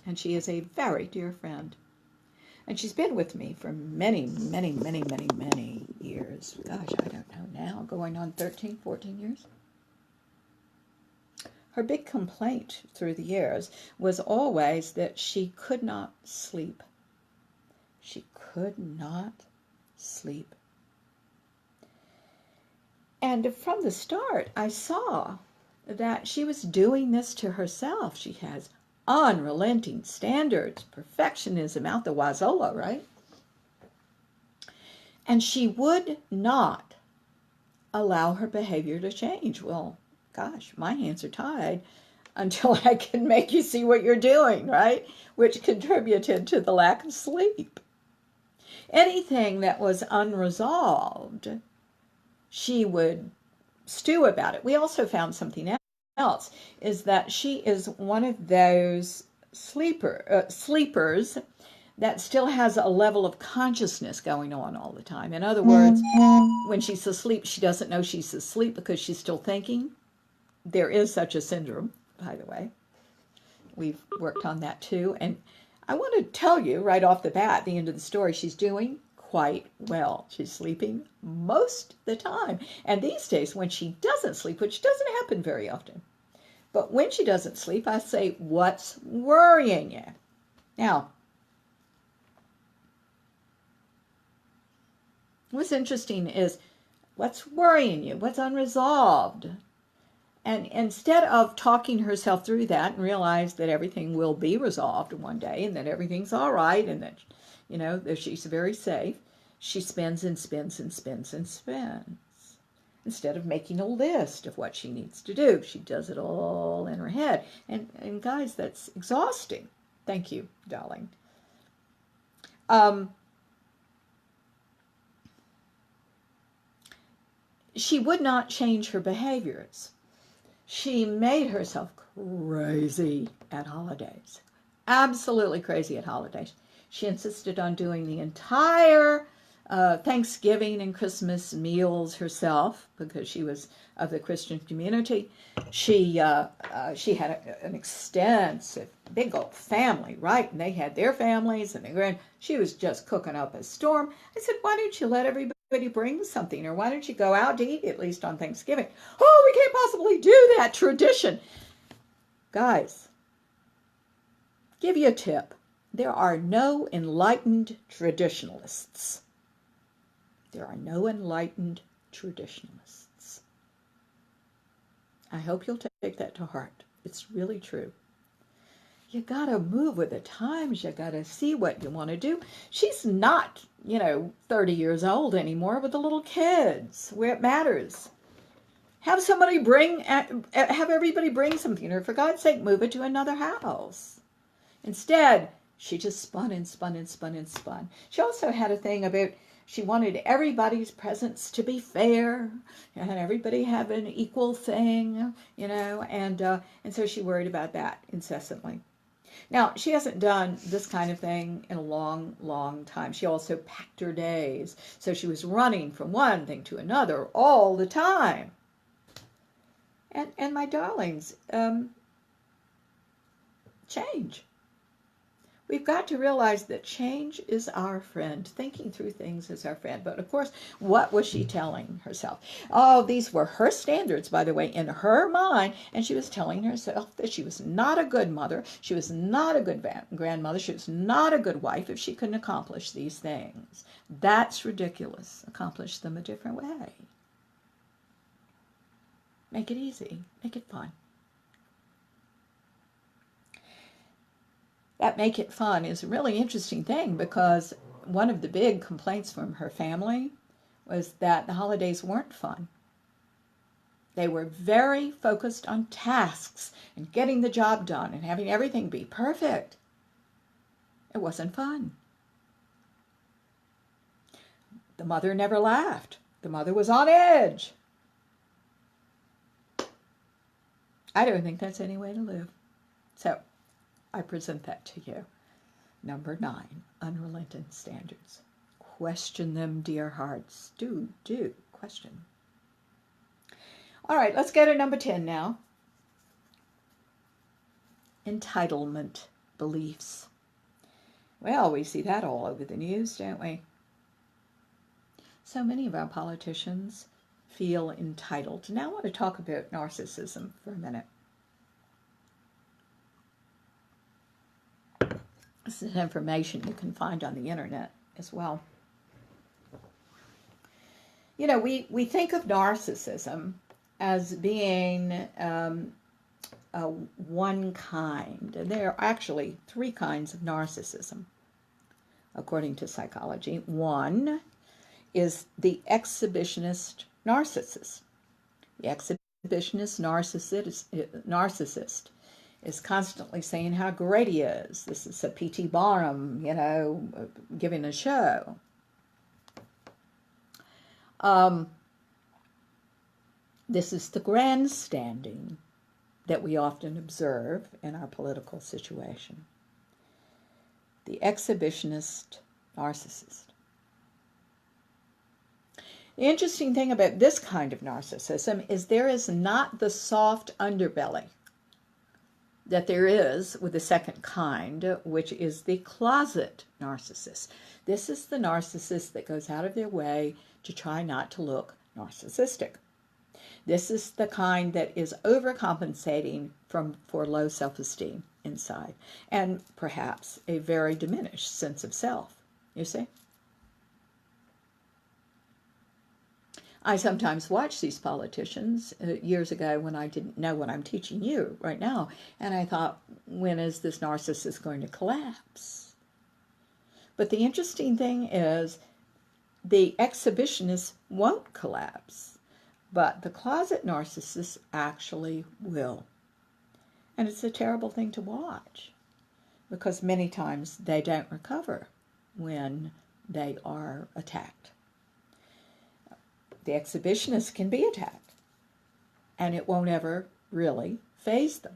and she is a very dear friend. And she's been with me for many, many, many, many, many years. Gosh, I don't know now, going on 13, 14 years. Her big complaint through the years was always that she could not sleep. She could not sleep. And from the start, I saw that she was doing this to herself. She has unrelenting standards, perfectionism out the wazzola, right? And she would not allow her behavior to change. Well, gosh, my hands are tied until I can make you see what you're doing, right? Which contributed to the lack of sleep. Anything that was unresolved, she would stew about it. We also found something else, is that she is one of those sleepers that still has a level of consciousness going on all the time. In other words, when she's asleep, she doesn't know she's asleep because she's still thinking. There is such a syndrome, by the way. We've worked on that too. And I want to tell you right off the bat, at the end of the story, she's doing quite well. She's sleeping most of the time. And these days, when she doesn't sleep, which doesn't happen very often, but when she doesn't sleep, I say, what's worrying you? Now, what's interesting is, what's worrying you? What's unresolved? And instead of talking herself through that and realize that everything will be resolved one day and that everything's all right and that, that she's very safe, she spins and spins and spins and spins. Instead of making a list of what she needs to do, she does it all in her head. And guys, that's exhausting. Thank you, darling. She would not change her behaviors. She made herself crazy at holidays. Absolutely crazy at holidays. She insisted on doing the entire Thanksgiving and Christmas meals herself because she was of the Christian community. She had an extensive, big old family, right? And they had their families and she was just cooking up a storm. I said, why don't you let everybody bring something, or why don't you go out to eat at least on Thanksgiving? Oh, we can't possibly do that, tradition. Guys, give you a tip. There are no enlightened traditionalists. There are no enlightened traditionalists. I hope you'll take that to heart. It's really true. You got to move with the times. You got to see what you want to do. She's not, 30 years old anymore with the little kids where it matters. Have everybody bring something, or for God's sake, move it to another house. Instead, she just spun and spun and spun and spun. She also had a thing about she wanted everybody's presents to be fair and everybody have an equal thing, and so she worried about that incessantly. Now, she hasn't done this kind of thing in a long, long time. She also packed her days, so she was running from one thing to another all the time. And my darlings, change. We've got to realize that change is our friend. Thinking through things is our friend. But of course, what was she telling herself? Oh, these were her standards, by the way, in her mind. And she was telling herself that she was not a good mother. She was not a good grandmother. She was not a good wife if she couldn't accomplish these things. That's ridiculous. Accomplish them a different way. Make it easy. Make it fun. that make it fun is a really interesting thing, because one of the big complaints from her family was that the holidays weren't fun. They were very focused on tasks and getting the job done and having everything be perfect. It wasn't fun. The mother never laughed. The mother was on edge. I don't think that's any way to live. So I present that to you. Number 9, unrelenting standards. Question them, dear hearts. Do question. All right, let's go to number 10 now. Entitlement beliefs. Well, we see that all over the news, don't we? So many of our politicians feel entitled. Now I want to talk about narcissism for a minute. This is information you can find on the internet as well. You know, we think of narcissism as being one kind. There are actually 3 kinds of narcissism, according to psychology. One is the exhibitionist narcissist. The exhibitionist narcissist is constantly saying how great he is. This is a P.T. Barnum, giving a show. This is the grandstanding that we often observe in our political situation. The exhibitionist narcissist. The interesting thing about this kind of narcissism is there is not the soft underbelly that there is with the second kind, which is the closet narcissist. This is the narcissist that goes out of their way to try not to look narcissistic. This is the kind that is overcompensating for low self-esteem inside, and perhaps a very diminished sense of self, you see? I sometimes watch these politicians years ago when I didn't know what I'm teaching you right now, and I thought, when is this narcissist going to collapse? But the interesting thing is the exhibitionist won't collapse, but the closet narcissist actually will. And it's a terrible thing to watch, because many times they don't recover when they are attacked. The exhibitionist can be attacked, and it won't ever really faze them.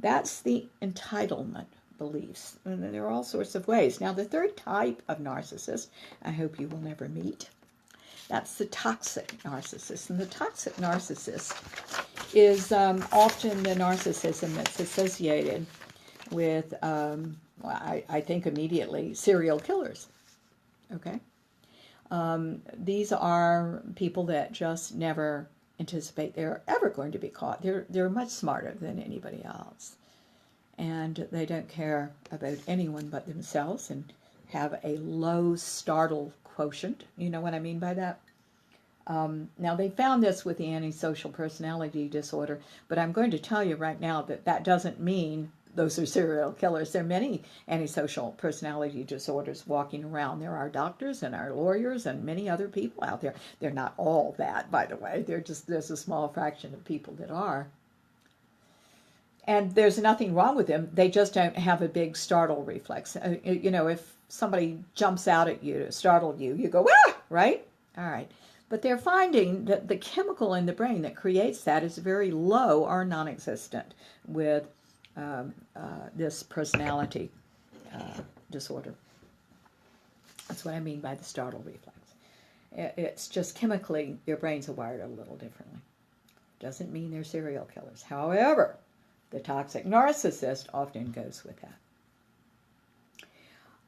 That's the entitlement beliefs, and there are all sorts of ways. Now, the third type of narcissist, I hope you will never meet, that's the toxic narcissist. And the toxic narcissist is often the narcissism that's associated with, I think immediately, serial killers, okay? These are people that just never anticipate they're ever going to be caught. They're much smarter than anybody else, and they don't care about anyone but themselves and have a low startle quotient. You know what I mean by that? Now, they found this with the antisocial personality disorder, but I'm going to tell you right now that that doesn't mean those are serial killers. There are many antisocial personality disorders walking around. There are doctors and our lawyers and many other people out there. They're not all that, by the way. There's a small fraction of people that are. And there's nothing wrong with them. They just don't have a big startle reflex. If somebody jumps out at you to startle you, you go, ah, right? All right. But they're finding that the chemical in the brain that creates that is very low or non-existent with this personality disorder. That's what I mean by the startle reflex. It's just chemically, your brains are wired a little differently. Doesn't mean they're serial killers. However, the toxic narcissist often goes with that.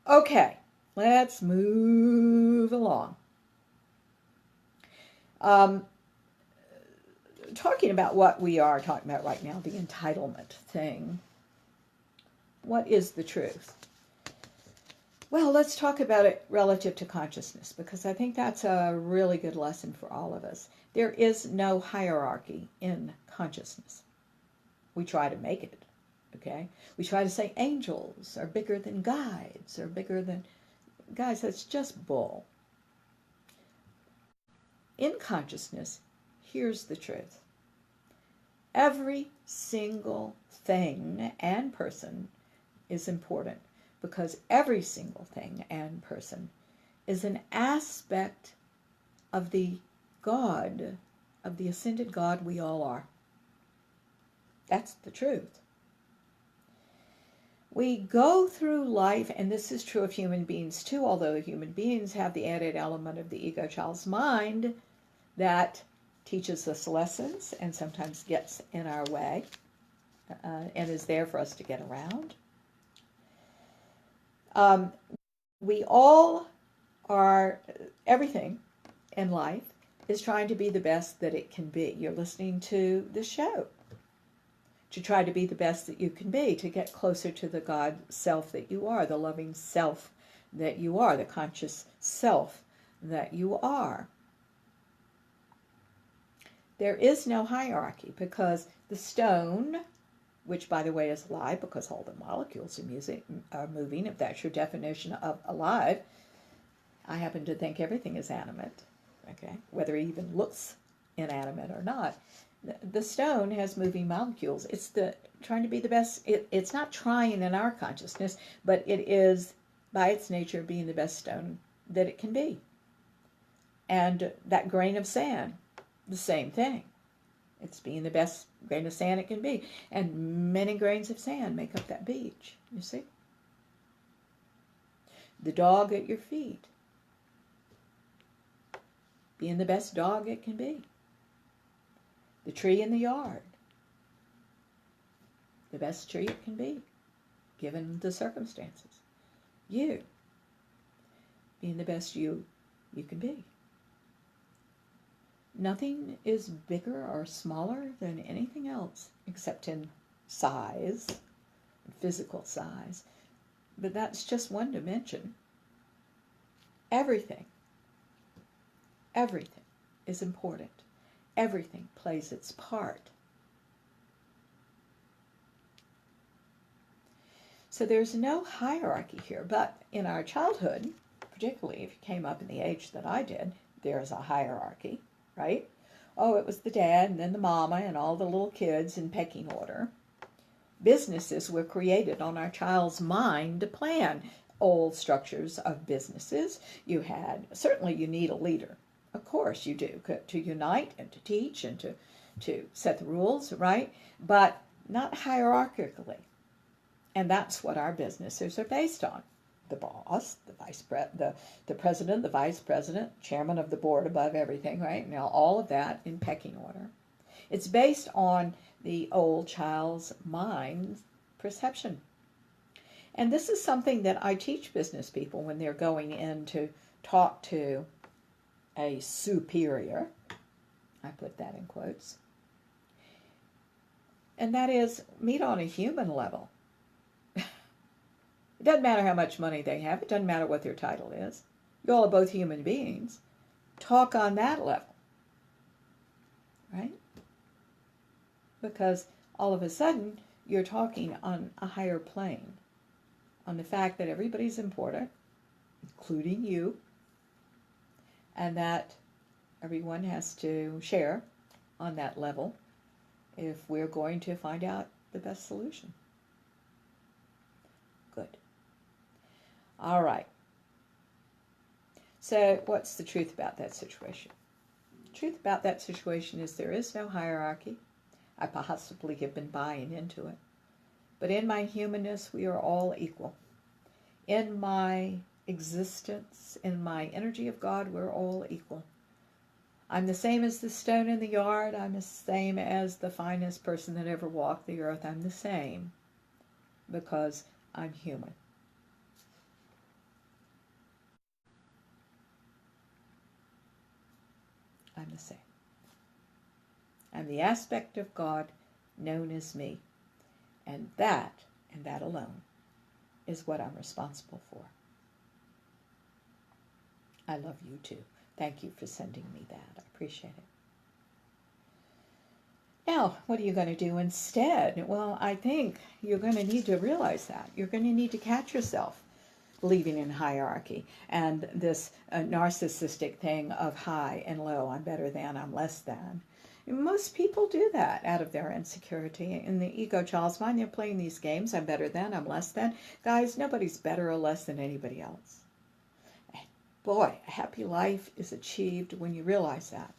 Okay, let's move along. Talking about what we are talking about right now, the entitlement thing. What is the truth? Well, let's talk about it relative to consciousness, because I think that's a really good lesson for all of us. There is no hierarchy in consciousness. We try to make it, Okay? We try to say angels are bigger than guides, or bigger than... Guys, that's just bull. In consciousness, here's the truth. Every single thing and person is important, because every single thing and person is an aspect of the God, of the ascended God we all are. That's the truth. We go through life, and this is true of human beings too, although human beings have the added element of the ego child's mind that teaches us lessons and sometimes gets in our way and is there for us to get around. We all are, everything in life is trying to be the best that it can be. You're listening to the show to try to be the best that you can be, to get closer to the God self that you are, the loving self that you are, the conscious self that you are. There is no hierarchy, because the stone, which by the way is alive because all the molecules are moving, if that's your definition of alive, I happen to think everything is animate, okay, whether it even looks inanimate or not. The stone has moving molecules. It's trying to be the best. It's not trying in our consciousness, but it is, by its nature, being the best stone that it can be. And that grain of sand, the same thing. It's being the best grain of sand it can be. And many grains of sand make up that beach, you see. The dog at your feet, being the best dog it can be. The tree in the yard, the best tree it can be, given the circumstances. You, being the best you can be. Nothing is bigger or smaller than anything else, except in size, physical size. But that's just one dimension. Everything is important. Everything plays its part. So there's no hierarchy here, but in our childhood, particularly if you came up in the age that I did, there's a hierarchy, right? Oh, it was the dad and then the mama and all the little kids in pecking order. Businesses were created on our child's mind to plan old structures of businesses. Certainly you need a leader. Of course you do, to unite and to teach and to set the rules, right? But not hierarchically. And that's what our businesses are based on. The boss, the president, the vice president, chairman of the board above everything, right? Now all of that in pecking order. It's based on the old child's mind perception. And this is something that I teach business people when they're going in to talk to a superior. I put that in quotes. And that is, meet on a human level. It doesn't matter how much money they have. It doesn't matter what their title is. You all are both human beings. Talk on that level. Right? Because all of a sudden, you're talking on a higher plane. On the fact that everybody's important, including you, and that everyone has to share on that level if we're going to find out the best solution. Good. All right. So what's the truth about that situation? The truth about that situation is there is no hierarchy. I possibly have been buying into it. But in my humanness, we are all equal. In my existence, in my energy of God, we're all equal. I'm the same as the stone in the yard. I'm the same as the finest person that ever walked the earth. I'm the same because I'm human. I'm the same. I'm the aspect of God known as me. And that alone, is what I'm responsible for. I love you too. Thank you for sending me that. I appreciate it. Now, what are you going to do instead? Well, I think you're going to need to realize that. You're going to need to catch yourself believing in hierarchy and this narcissistic thing of high and low. I'm better than, I'm less than. And most people do that out of their insecurity. In the ego child's mind, they're playing these games. I'm better than, I'm less than. Guys, nobody's better or less than anybody else. And boy, a happy life is achieved when you realize that.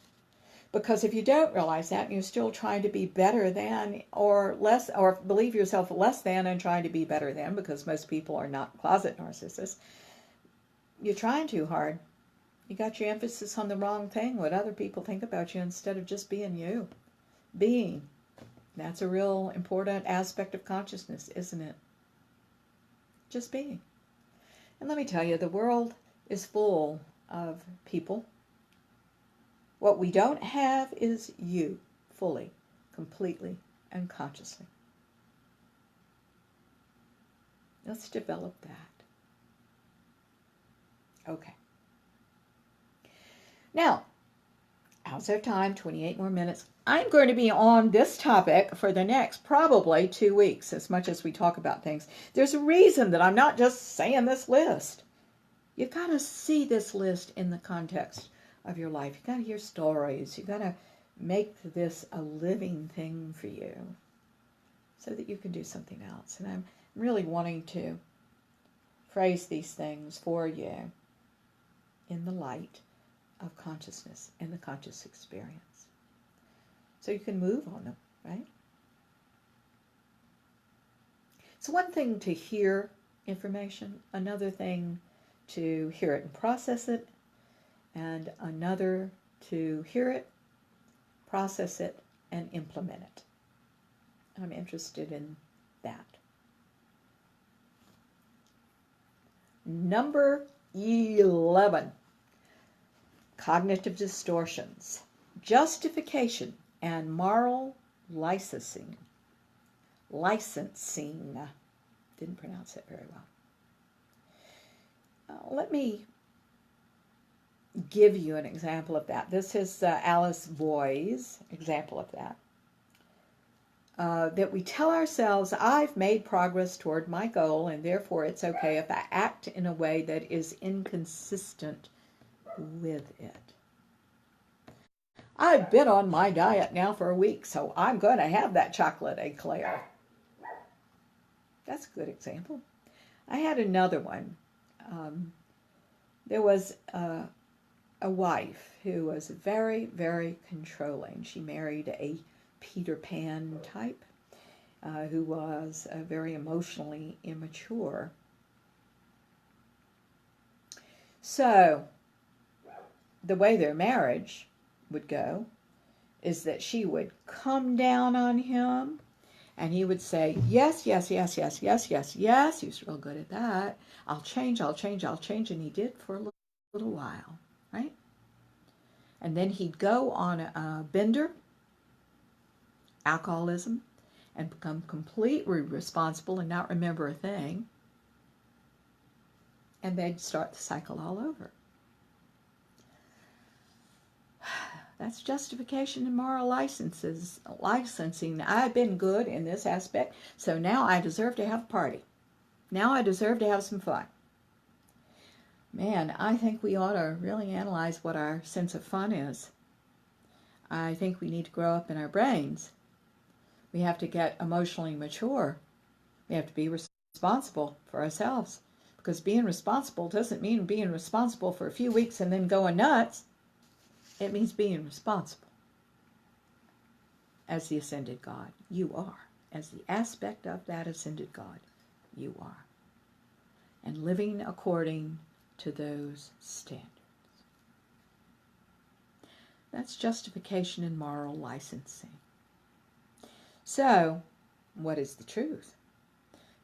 Because if you don't realize that and you're still trying to be better than or less, or believe yourself less than and trying to be better than, because most people are not closet narcissists, you're trying too hard. You got your emphasis on the wrong thing, what other people think about you, instead of just being you. Being. That's a real important aspect of consciousness, isn't it? Just being. And let me tell you, the world is full of people. What we don't have is you, fully, completely, and consciously. Let's develop that. Okay. Now, how's our time? 28 more minutes. I'm going to be on this topic for the next probably 2 weeks, as much as we talk about things. There's a reason that I'm not just saying this list. You've got to see this list in the context of your life. You got to hear stories. You got to make this a living thing for you so that you can do something else. And I'm really wanting to phrase these things for you in the light of consciousness and the conscious experience, so you can move on them, right? It's one thing to hear information, another thing to hear it and process it, and another to hear it, process it, and implement it. I'm interested in that. Number 11, cognitive distortions, justification, and moral licensing. Didn't pronounce it very well. Let me give you an example of that. This is Alice Boy's example of that. That we tell ourselves, I've made progress toward my goal, and therefore it's okay if I act in a way that is inconsistent with it. I've been on my diet now for a week, so I'm going to have that chocolate eclair. That's a good example. I had another one. There was a wife who was very, very controlling. She married a Peter Pan type who was very emotionally immature. So the way their marriage would go is that she would come down on him and he would say, yes, yes, yes, yes, yes, yes, yes. He was real good at that. I'll change, I'll change, I'll change. And he did for a little while, right? And then he'd go on a bender, alcoholism, and become completely responsible and not remember a thing. And they'd start the cycle all over. That's justification and moral licensing. I've been good in this aspect, so now I deserve to have a party. Now I deserve to have some fun. Man, I think we ought to really analyze what our sense of fun is. I think we need to grow up in our brains. We have to get emotionally mature. We have to be responsible for ourselves. Because being responsible doesn't mean being responsible for a few weeks and then going nuts. It means being responsible. As the ascended God, you are. As the aspect of that ascended God, you are. And living according to those standards. That's justification and moral licensing. So, what is the truth?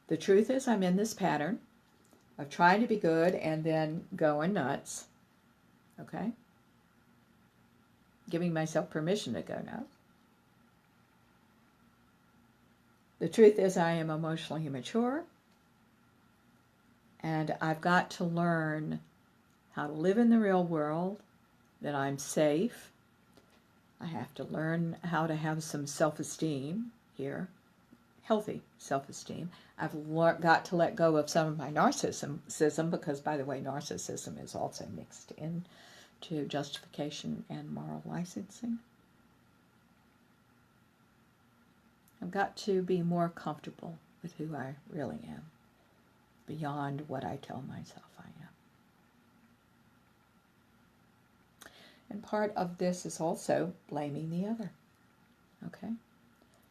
The truth is I'm in this pattern of trying to be good and then going nuts. Okay? Giving myself permission to go nuts. The truth is I am emotionally immature. And I've got to learn how to live in the real world, that I'm safe, I have to learn how to have some self-esteem here, healthy self-esteem. I've got to let go of some of my narcissism, because, by the way, narcissism is also mixed into justification and moral licensing. I've got to be more comfortable with who I really am, beyond what I tell myself I am. And part of this is also blaming the other, okay?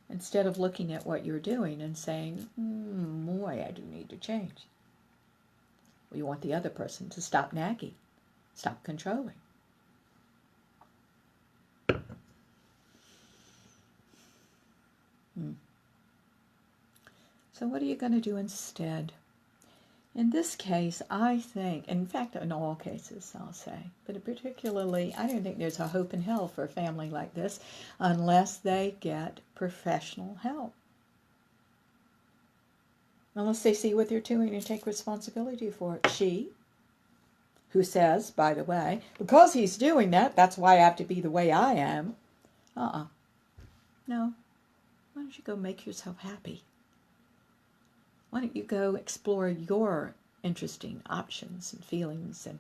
Instead of looking at what you're doing and saying, boy, I do need to change. Well, you want the other person to stop nagging, stop controlling. So what are you going to do instead? In this case, I think, in fact, in all cases, I'll say, but particularly, I don't think there's a hope in hell for a family like this unless they get professional help. Unless they see what they're doing and take responsibility for it. She, who says, by the way, because he's doing that, that's why I have to be the way I am. No. Why don't you go make yourself happy? Why don't you go explore your interesting options and feelings, and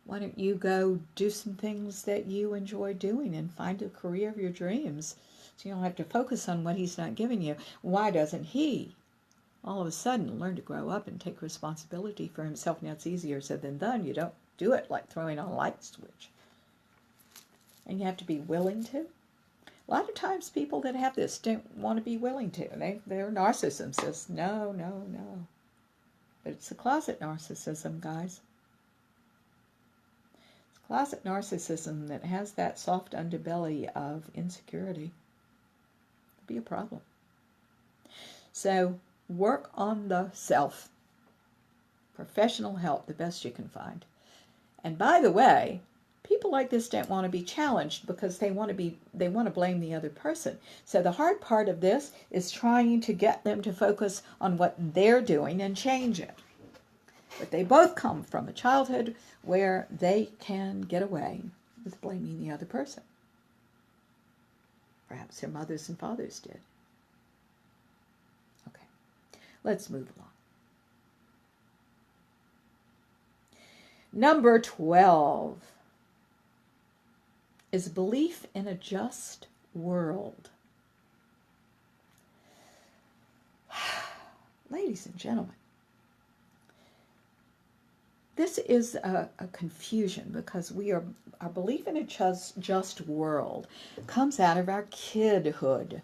why don't you go do some things that you enjoy doing and find a career of your dreams so you don't have to focus on what he's not giving you? Why doesn't he all of a sudden learn to grow up and take responsibility for himself? Now, it's easier said than done. You don't do it like throwing on a light switch. And you have to be willing to. A lot of times people that have this don't want to be willing to. Their narcissism says, no. But it's the closet narcissism, guys. It's closet narcissism that has that soft underbelly of insecurity. It'll be a problem. So work on the self. Professional help, the best you can find. And by the way, people like this don't want to be challenged because they want to blame the other person. So the hard part of this is trying to get them to focus on what they're doing and change it. But they both come from a childhood where they can get away with blaming the other person. Perhaps their mothers and fathers did. Okay, let's move along. Number 12. Is belief in a just world. Ladies and gentlemen, this is a confusion because our belief in a just world comes out of our kidhood,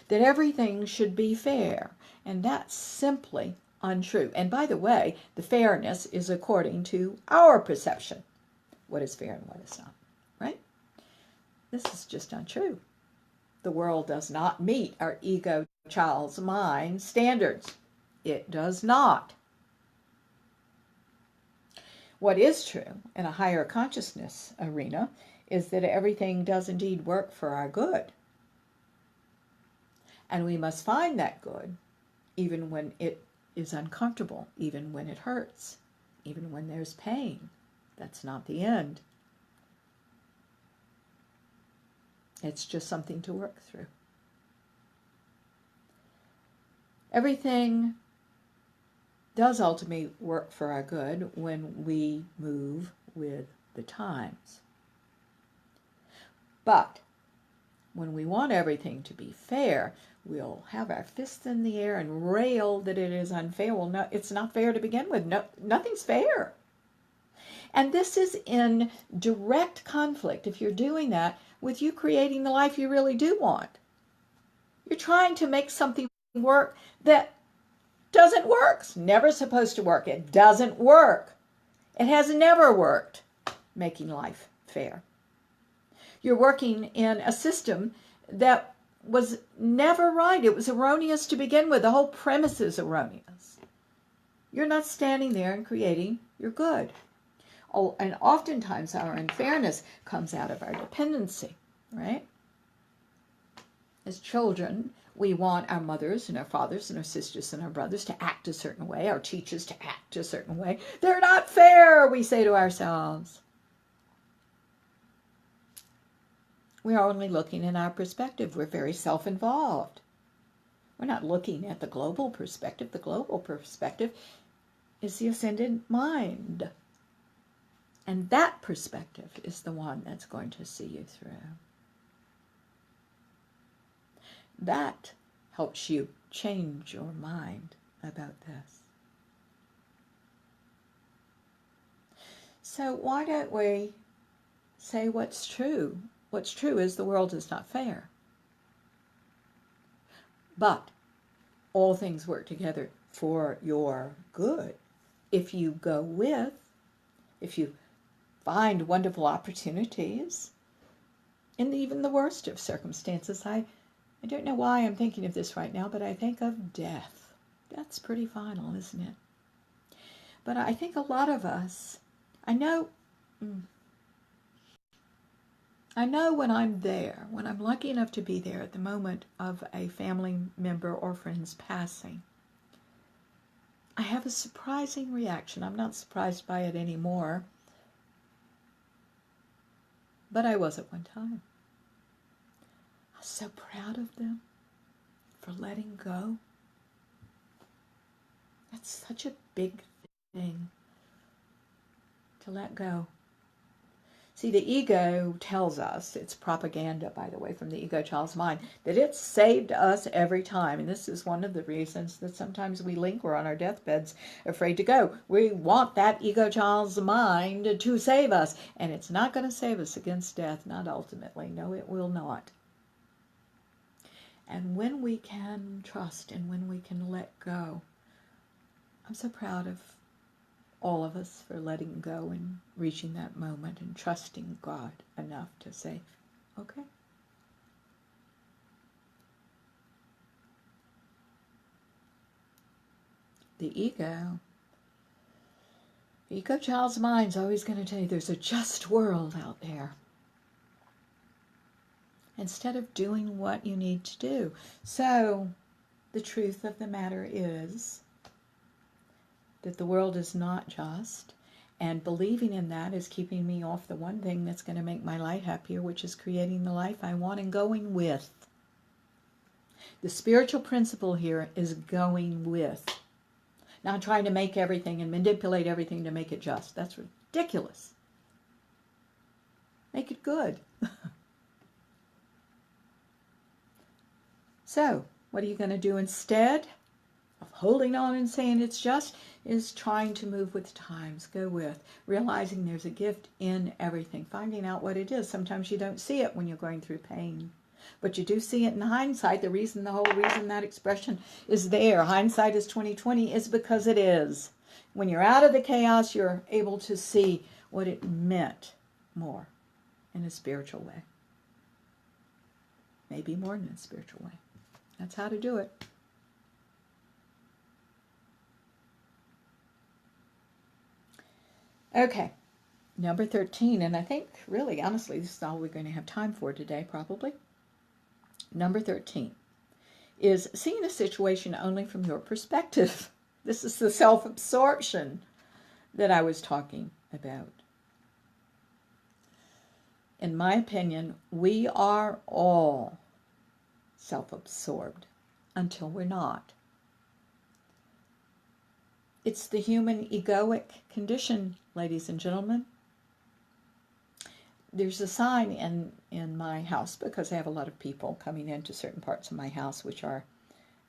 that everything should be fair, and that's simply untrue. And by the way, the fairness is according to our perception. What is fair and what is not, right? This is just untrue. The world does not meet our ego child's mind standards. It does not. What is true in a higher consciousness arena is that everything does indeed work for our good. And we must find that good even when it is uncomfortable, even when it hurts, even when there's pain. That's not the end. It's just something to work through. Everything does ultimately work for our good when we move with the times. But when we want everything to be fair, we'll have our fists in the air and rail that it is unfair. Well, no, it's not fair to begin with. No, nothing's fair. And this is in direct conflict, if you're doing that, with you creating the life you really do want. You're trying to make something work that doesn't work. It's never supposed to work. It doesn't work. It has never worked, making life fair. You're working in a system that was never right. It was erroneous to begin with. The whole premise is erroneous. You're not standing there and creating your good. Oh, and oftentimes our unfairness comes out of our dependency, right? As children, we want our mothers and our fathers and our sisters and our brothers to act a certain way, our teachers to act a certain way. They're not fair, we say to ourselves. we're only looking in our perspective. We're very self-involved. We're not looking at the global perspective. The global perspective is the ascended mind. And that perspective is the one that's going to see you through. That helps you change your mind about this. So why don't we say what's true? What's true is the world is not fair. But all things work together for your good. If you go with, if you find wonderful opportunities, in even the worst of circumstances. I don't know why I'm thinking of this right now, but I think of death. That's pretty final, isn't it? But I think a lot of us, I know when I'm there, when I'm lucky enough to be there at the moment of a family member or friend's passing, I have a surprising reaction. I'm not surprised by it anymore, but I was at one time. I was so proud of them for letting go. That's such a big thing, to let go. See, the ego tells us, it's propaganda, by the way, from the ego child's mind, that it's saved us every time. And this is one of the reasons that sometimes we linger on our deathbeds, afraid to go. We want that ego child's mind to save us. And it's not going to save us against death, not ultimately. No, it will not. And when we can trust and when we can let go, I'm so proud of all of us for letting go and reaching that moment and trusting God enough to say, okay. The ego child's mind's always going to tell you there's a just world out there, instead of doing what you need to do. So the truth of the matter is that the world is not just, and believing in that is keeping me off the one thing that's going to make my life happier, which is creating the life I want and going with. The spiritual principle here is going with, not trying to make everything and manipulate everything to make it just. That's ridiculous. Make it good. So, what are you going to do instead of holding on and saying it's just? Is trying to move with times, go with, realizing there's a gift in everything, finding out what it is. Sometimes you don't see it when you're going through pain, but you do see it in hindsight. The whole reason that expression is there, hindsight is 20/20, is because it is. When you're out of the chaos, you're able to see what it meant more in a spiritual way. Maybe more than a spiritual way. That's how to do it. Okay, number 13, and I think, really, honestly, this is all we're going to have time for today, probably. Number 13 is seeing a situation only from your perspective. This is the self-absorption that I was talking about. In my opinion, we are all self-absorbed until we're not. It's the human egoic condition, ladies and gentlemen. There's a sign in my house, because I have a lot of people coming into certain parts of my house, which are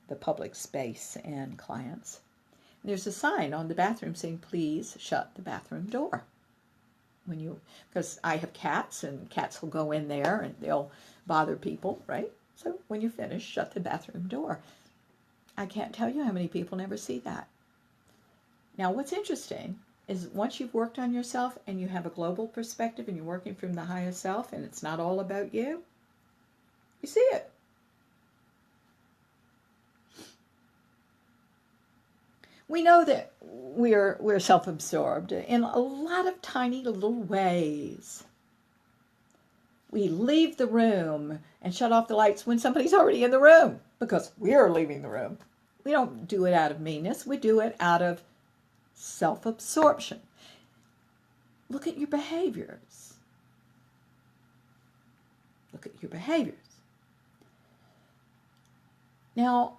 the public space and clients. There's a sign on the bathroom saying, please shut the bathroom door. Because I have cats, and cats will go in there and they'll bother people, right? So when you're finished, shut the bathroom door. I can't tell you how many people never see that. Now, what's interesting is once you've worked on yourself and you have a global perspective and you're working from the highest self and it's not all about you, you see it. We know that we're self-absorbed in a lot of tiny little ways. We leave the room and shut off the lights when somebody's already in the room because we're leaving the room. We don't do it out of meanness. We do it out of self-absorption. Look at your behaviors. Look at your behaviors. Now,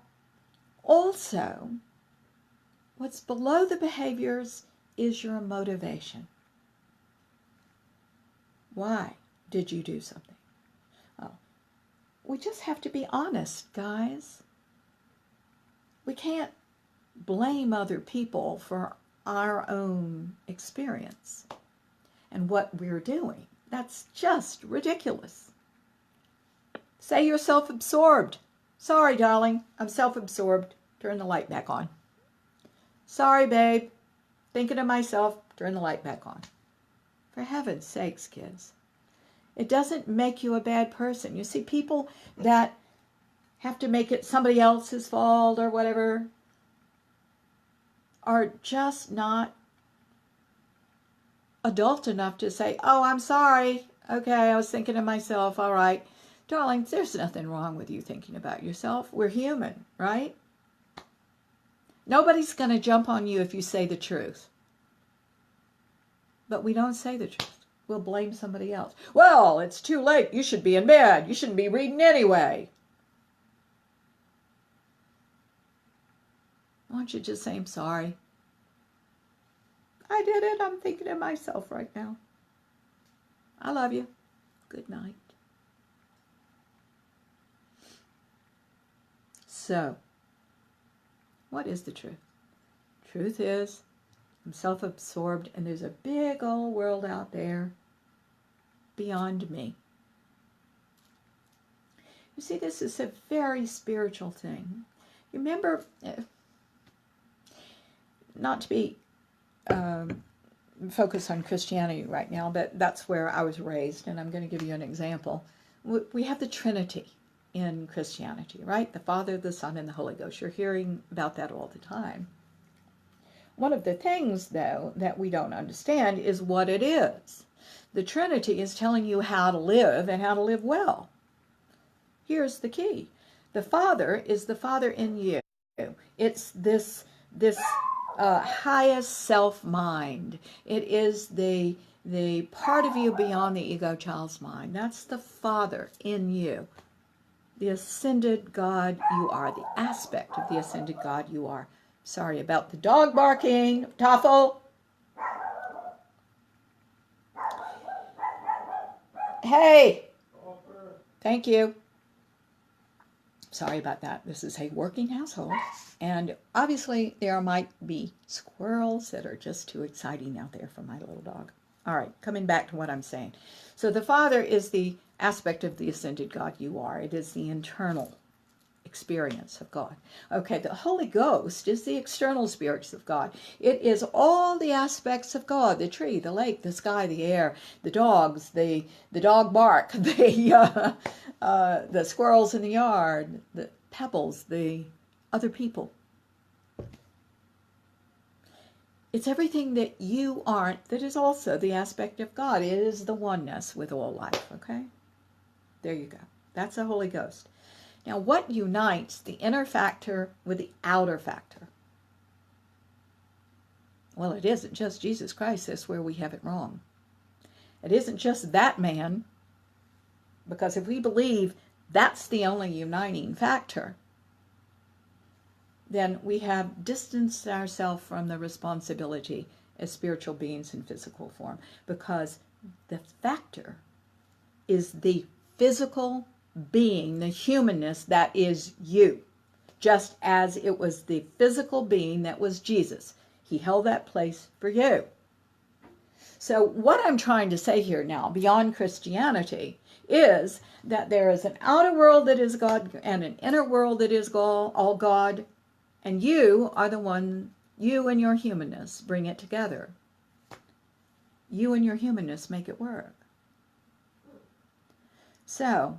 also, what's below the behaviors is your motivation. Why did you do something? Well, we just have to be honest, guys. We can't blame other people for our own experience and what we're doing. That's just ridiculous. Say you're self-absorbed. Sorry, darling, I'm self-absorbed. Turn the light back on. Sorry, babe, thinking of myself. Turn the light back on. For heaven's sakes, kids. It doesn't make you a bad person. You see, people that have to make it somebody else's fault or whatever are just not adult enough to say, oh, I'm sorry. Okay, I was thinking of myself. All right. Darling, there's nothing wrong with you thinking about yourself. We're human, right? Nobody's going to jump on you if you say the truth. But we don't say the truth. We'll blame somebody else. Well, it's too late. You should be in bed. You shouldn't be reading anyway. Why don't you just say, I'm sorry. I did it. I'm thinking of myself right now. I love you. Good night. So, what is the truth? Truth is, I'm self-absorbed, and there's a big old world out there beyond me. You see, this is a very spiritual thing. You remember, not to be focused on Christianity right now, but that's where I was raised, and I'm going to give you an example. We have the Trinity in Christianity, right? The Father, the Son, and the Holy Ghost. You're hearing about that all the time. One of the things, though, that we don't understand is what it is. The Trinity is telling you how to live and how to live well. Here's the key. The Father is the Father in you. It's this highest self-mind. It is the part of you beyond the ego child's mind. That's the Father in you. The ascended God you are. The aspect of the ascended God you are. Sorry about the dog barking. Toffel. Hey. Thank you. Sorry about that. This is a working household. And obviously there might be squirrels that are just too exciting out there for my little dog. All right, coming back to what I'm saying. So the Father is the aspect of the ascended God you are. It is the internal experience of God. Okay, the Holy Ghost is the external spirits of God. It is all the aspects of God, the tree, the lake, the sky, the air, the dogs, the dog bark, the squirrels in the yard, the pebbles, the other people. It's everything that you aren't that is also the aspect of God. It is the oneness with all life, okay? There you go. That's the Holy Ghost. Now, what unites the inner factor with the outer factor? Well, it isn't just Jesus Christ. That's where we have it wrong. It isn't just that man, because if we believe that's the only uniting factor, then we have distanced ourselves from the responsibility as spiritual beings in physical form, because the factor is the physical being, the humanness that is you, just as it was the physical being that was Jesus. He held that place for you. So what I'm trying to say here now, beyond Christianity, is that there is an outer world that is God and an inner world that is all God, and you are the one, you and your humanness bring it together. You and your humanness make it work. So,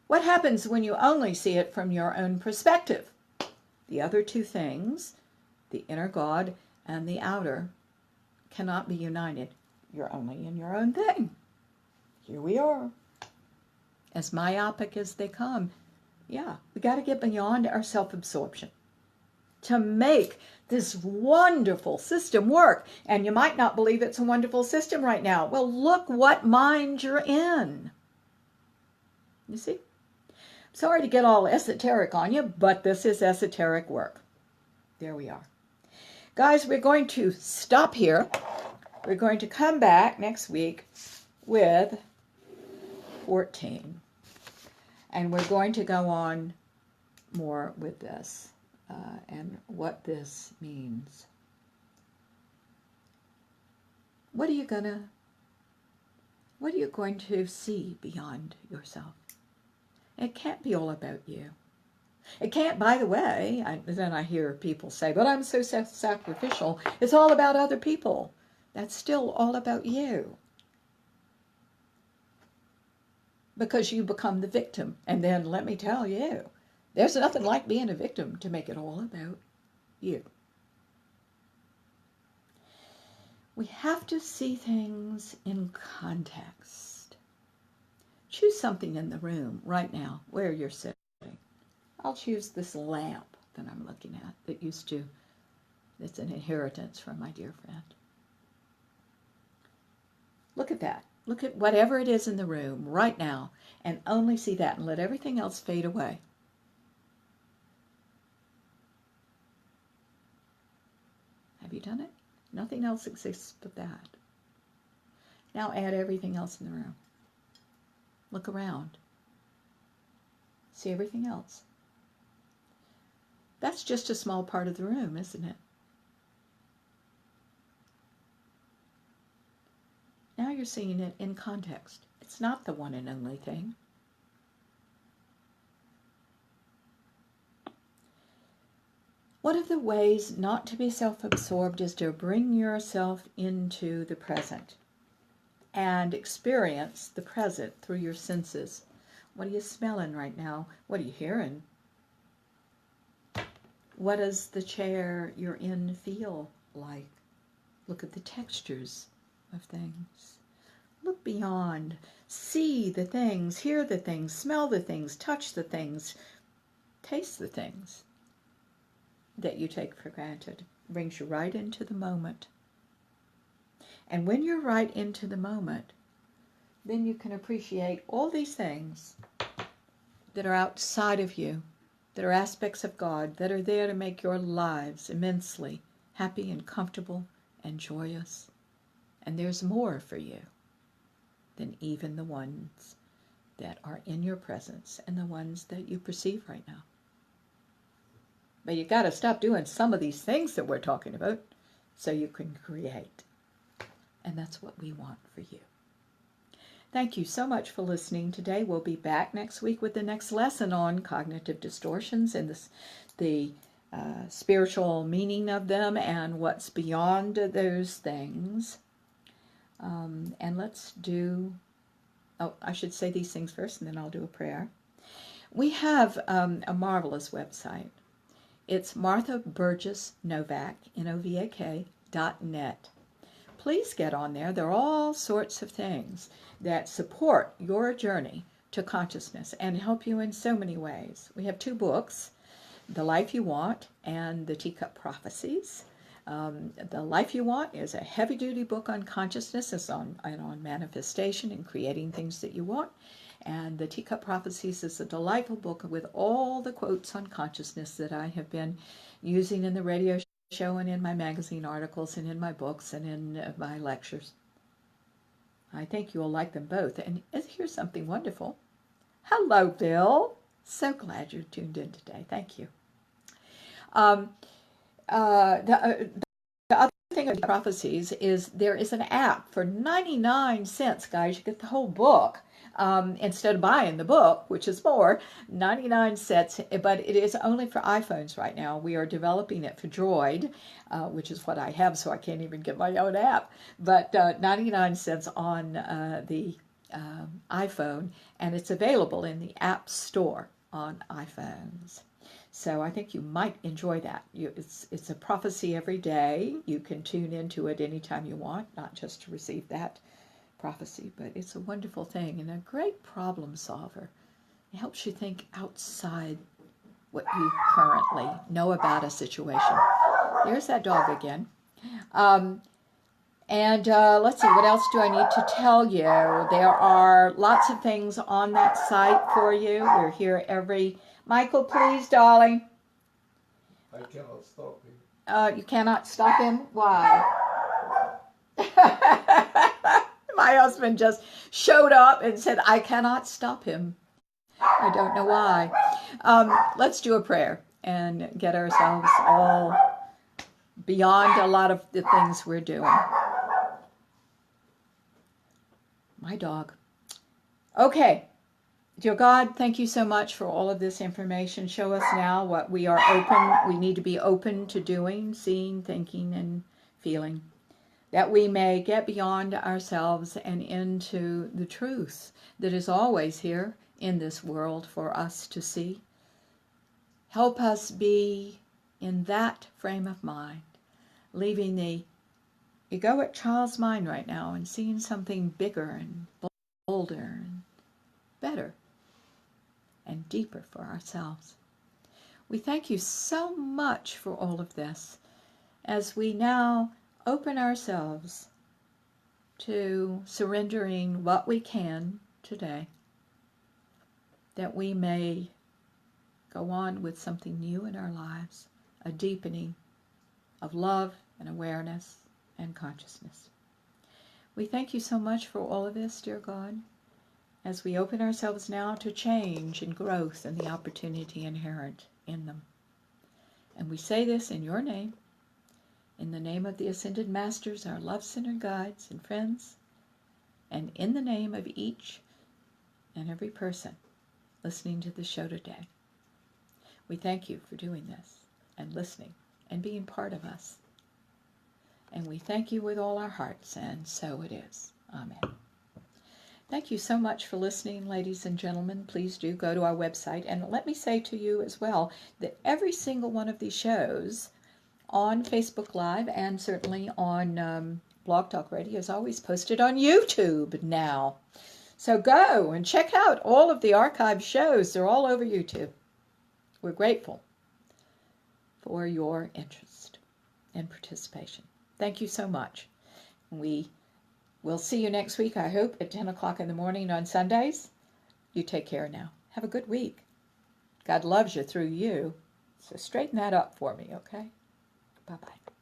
what happens when you only see it from your own perspective? The other two things, the inner God and the outer, cannot be united. You're only in your own thing. Here we are. As myopic as they come. Yeah, we got to get beyond our self-absorption. to make this wonderful system work. And you might not believe it's a wonderful system right now. Well, look what mind you're in. You see? Sorry to get all esoteric on you, but this is esoteric work. There we are. Guys, we're going to stop here. We're going to come back next week with 14. And we're going to go on more with this and what this means. What are you going to see beyond yourself? It can't be all about you. It can't, by the way, then I hear people say, but I'm so self-sacrificial. It's all about other people. That's still all about you. Because you become the victim. And then let me tell you, there's nothing like being a victim to make it all about you. We have to see things in context. Choose something in the room right now where you're sitting. I'll choose this lamp that I'm looking at that's an inheritance from my dear friend. Look at that. Look at whatever it is in the room right now and only see that and let everything else fade away. Have you done it? Nothing else exists but that. Now add everything else in the room. Look around. See everything else. That's just a small part of the room, isn't it? Now you're seeing it in context. It's not the one and only thing. One of the ways not to be self-absorbed is to bring yourself into the present and experience the present through your senses. What are you smelling right now? What are you hearing? What does the chair you're in feel like? Look at the textures of things. Look beyond. See the things, hear the things, smell the things, touch the things, taste the things that you take for granted. It brings you right into the moment. And when you're right into the moment, then you can appreciate all these things that are outside of you, that are aspects of God, that are there to make your lives immensely happy and comfortable and joyous. And there's more for you than even the ones that are in your presence and the ones that you perceive right now. But you got to stop doing some of these things that we're talking about so you can create. And that's what we want for you. Thank you so much for listening today. We'll be back next week with the next lesson on cognitive distortions and the spiritual meaning of them and what's beyond those things. And let's do, I should say these things first and then I'll do a prayer. We have a marvelous website. It's Martha Burgess Novak, NOVAK.net. Please get on there. There are all sorts of things that support your journey to consciousness and help you in so many ways. We have 2 books, The Life You Want and The Teacup Prophecies. The Life You Want is a heavy-duty book on consciousness and on manifestation and creating things that you want. And The Teacup Prophecies is a delightful book with all the quotes on consciousness that I have been using in the radio show and in my magazine articles and in my books and in my lectures. I think you'll like them both. And here's something wonderful. Hello, Bill. So glad you're tuned in today. Thank you. The other thing of prophecies is there is an app for 99 cents, guys. You get the whole book. Instead of buying the book, which is more, 99 cents, but it is only for iPhones right now. We are developing it for Droid, which is what I have, so I can't even get my own app. But 99 cents on the iPhone, and it's available in the App Store on iPhones. So I think you might enjoy that. It's a prophecy every day. You can tune into it anytime you want, not just to receive that prophecy, but it's a wonderful thing and a great problem solver. It helps you think outside what you currently know about a situation. There's that dog again. And let's see, what else do I need to tell you? There are lots of things on that site for you. We're here every... Michael, please, darling. I cannot stop him. You cannot stop him? Why? My husband just showed up and said, I cannot stop him. I don't know why. Let's do a prayer and get ourselves all beyond a lot of the things we're doing. My dog. Okay. Dear God, thank you so much for all of this information. Show us now what we need to be open to doing, seeing, thinking, and feeling, that we may get beyond ourselves and into the truth that is always here in this world for us to see. Help us be in that frame of mind, leaving the egoic child's mind right now and seeing something bigger and bolder and better and deeper for ourselves. We thank you so much for all of this as we now open ourselves to surrendering what we can today, that we may go on with something new in our lives, a deepening of love and awareness and consciousness. We thank you so much for all of this, dear God, as we open ourselves now to change and growth and the opportunity inherent in them. And we say this in your name, in the name of the Ascended Masters, our love-centered guides and friends, and in the name of each and every person listening to the show today. We thank you for doing this and listening and being part of us. And we thank you with all our hearts, and so it is. Amen. Thank you so much for listening, ladies and gentlemen. Please do go to our website. And let me say to you as well that every single one of these shows on Facebook Live and certainly on Blog Talk Radio is always posted on YouTube now. So go and check out all of the archived shows. They're all over YouTube. We're grateful for your interest and participation. Thank you so much. We'll see you next week, I hope, at 10 o'clock in the morning on Sundays. You take care now. Have a good week. God loves you through you. So straighten that up for me, okay? Bye-bye.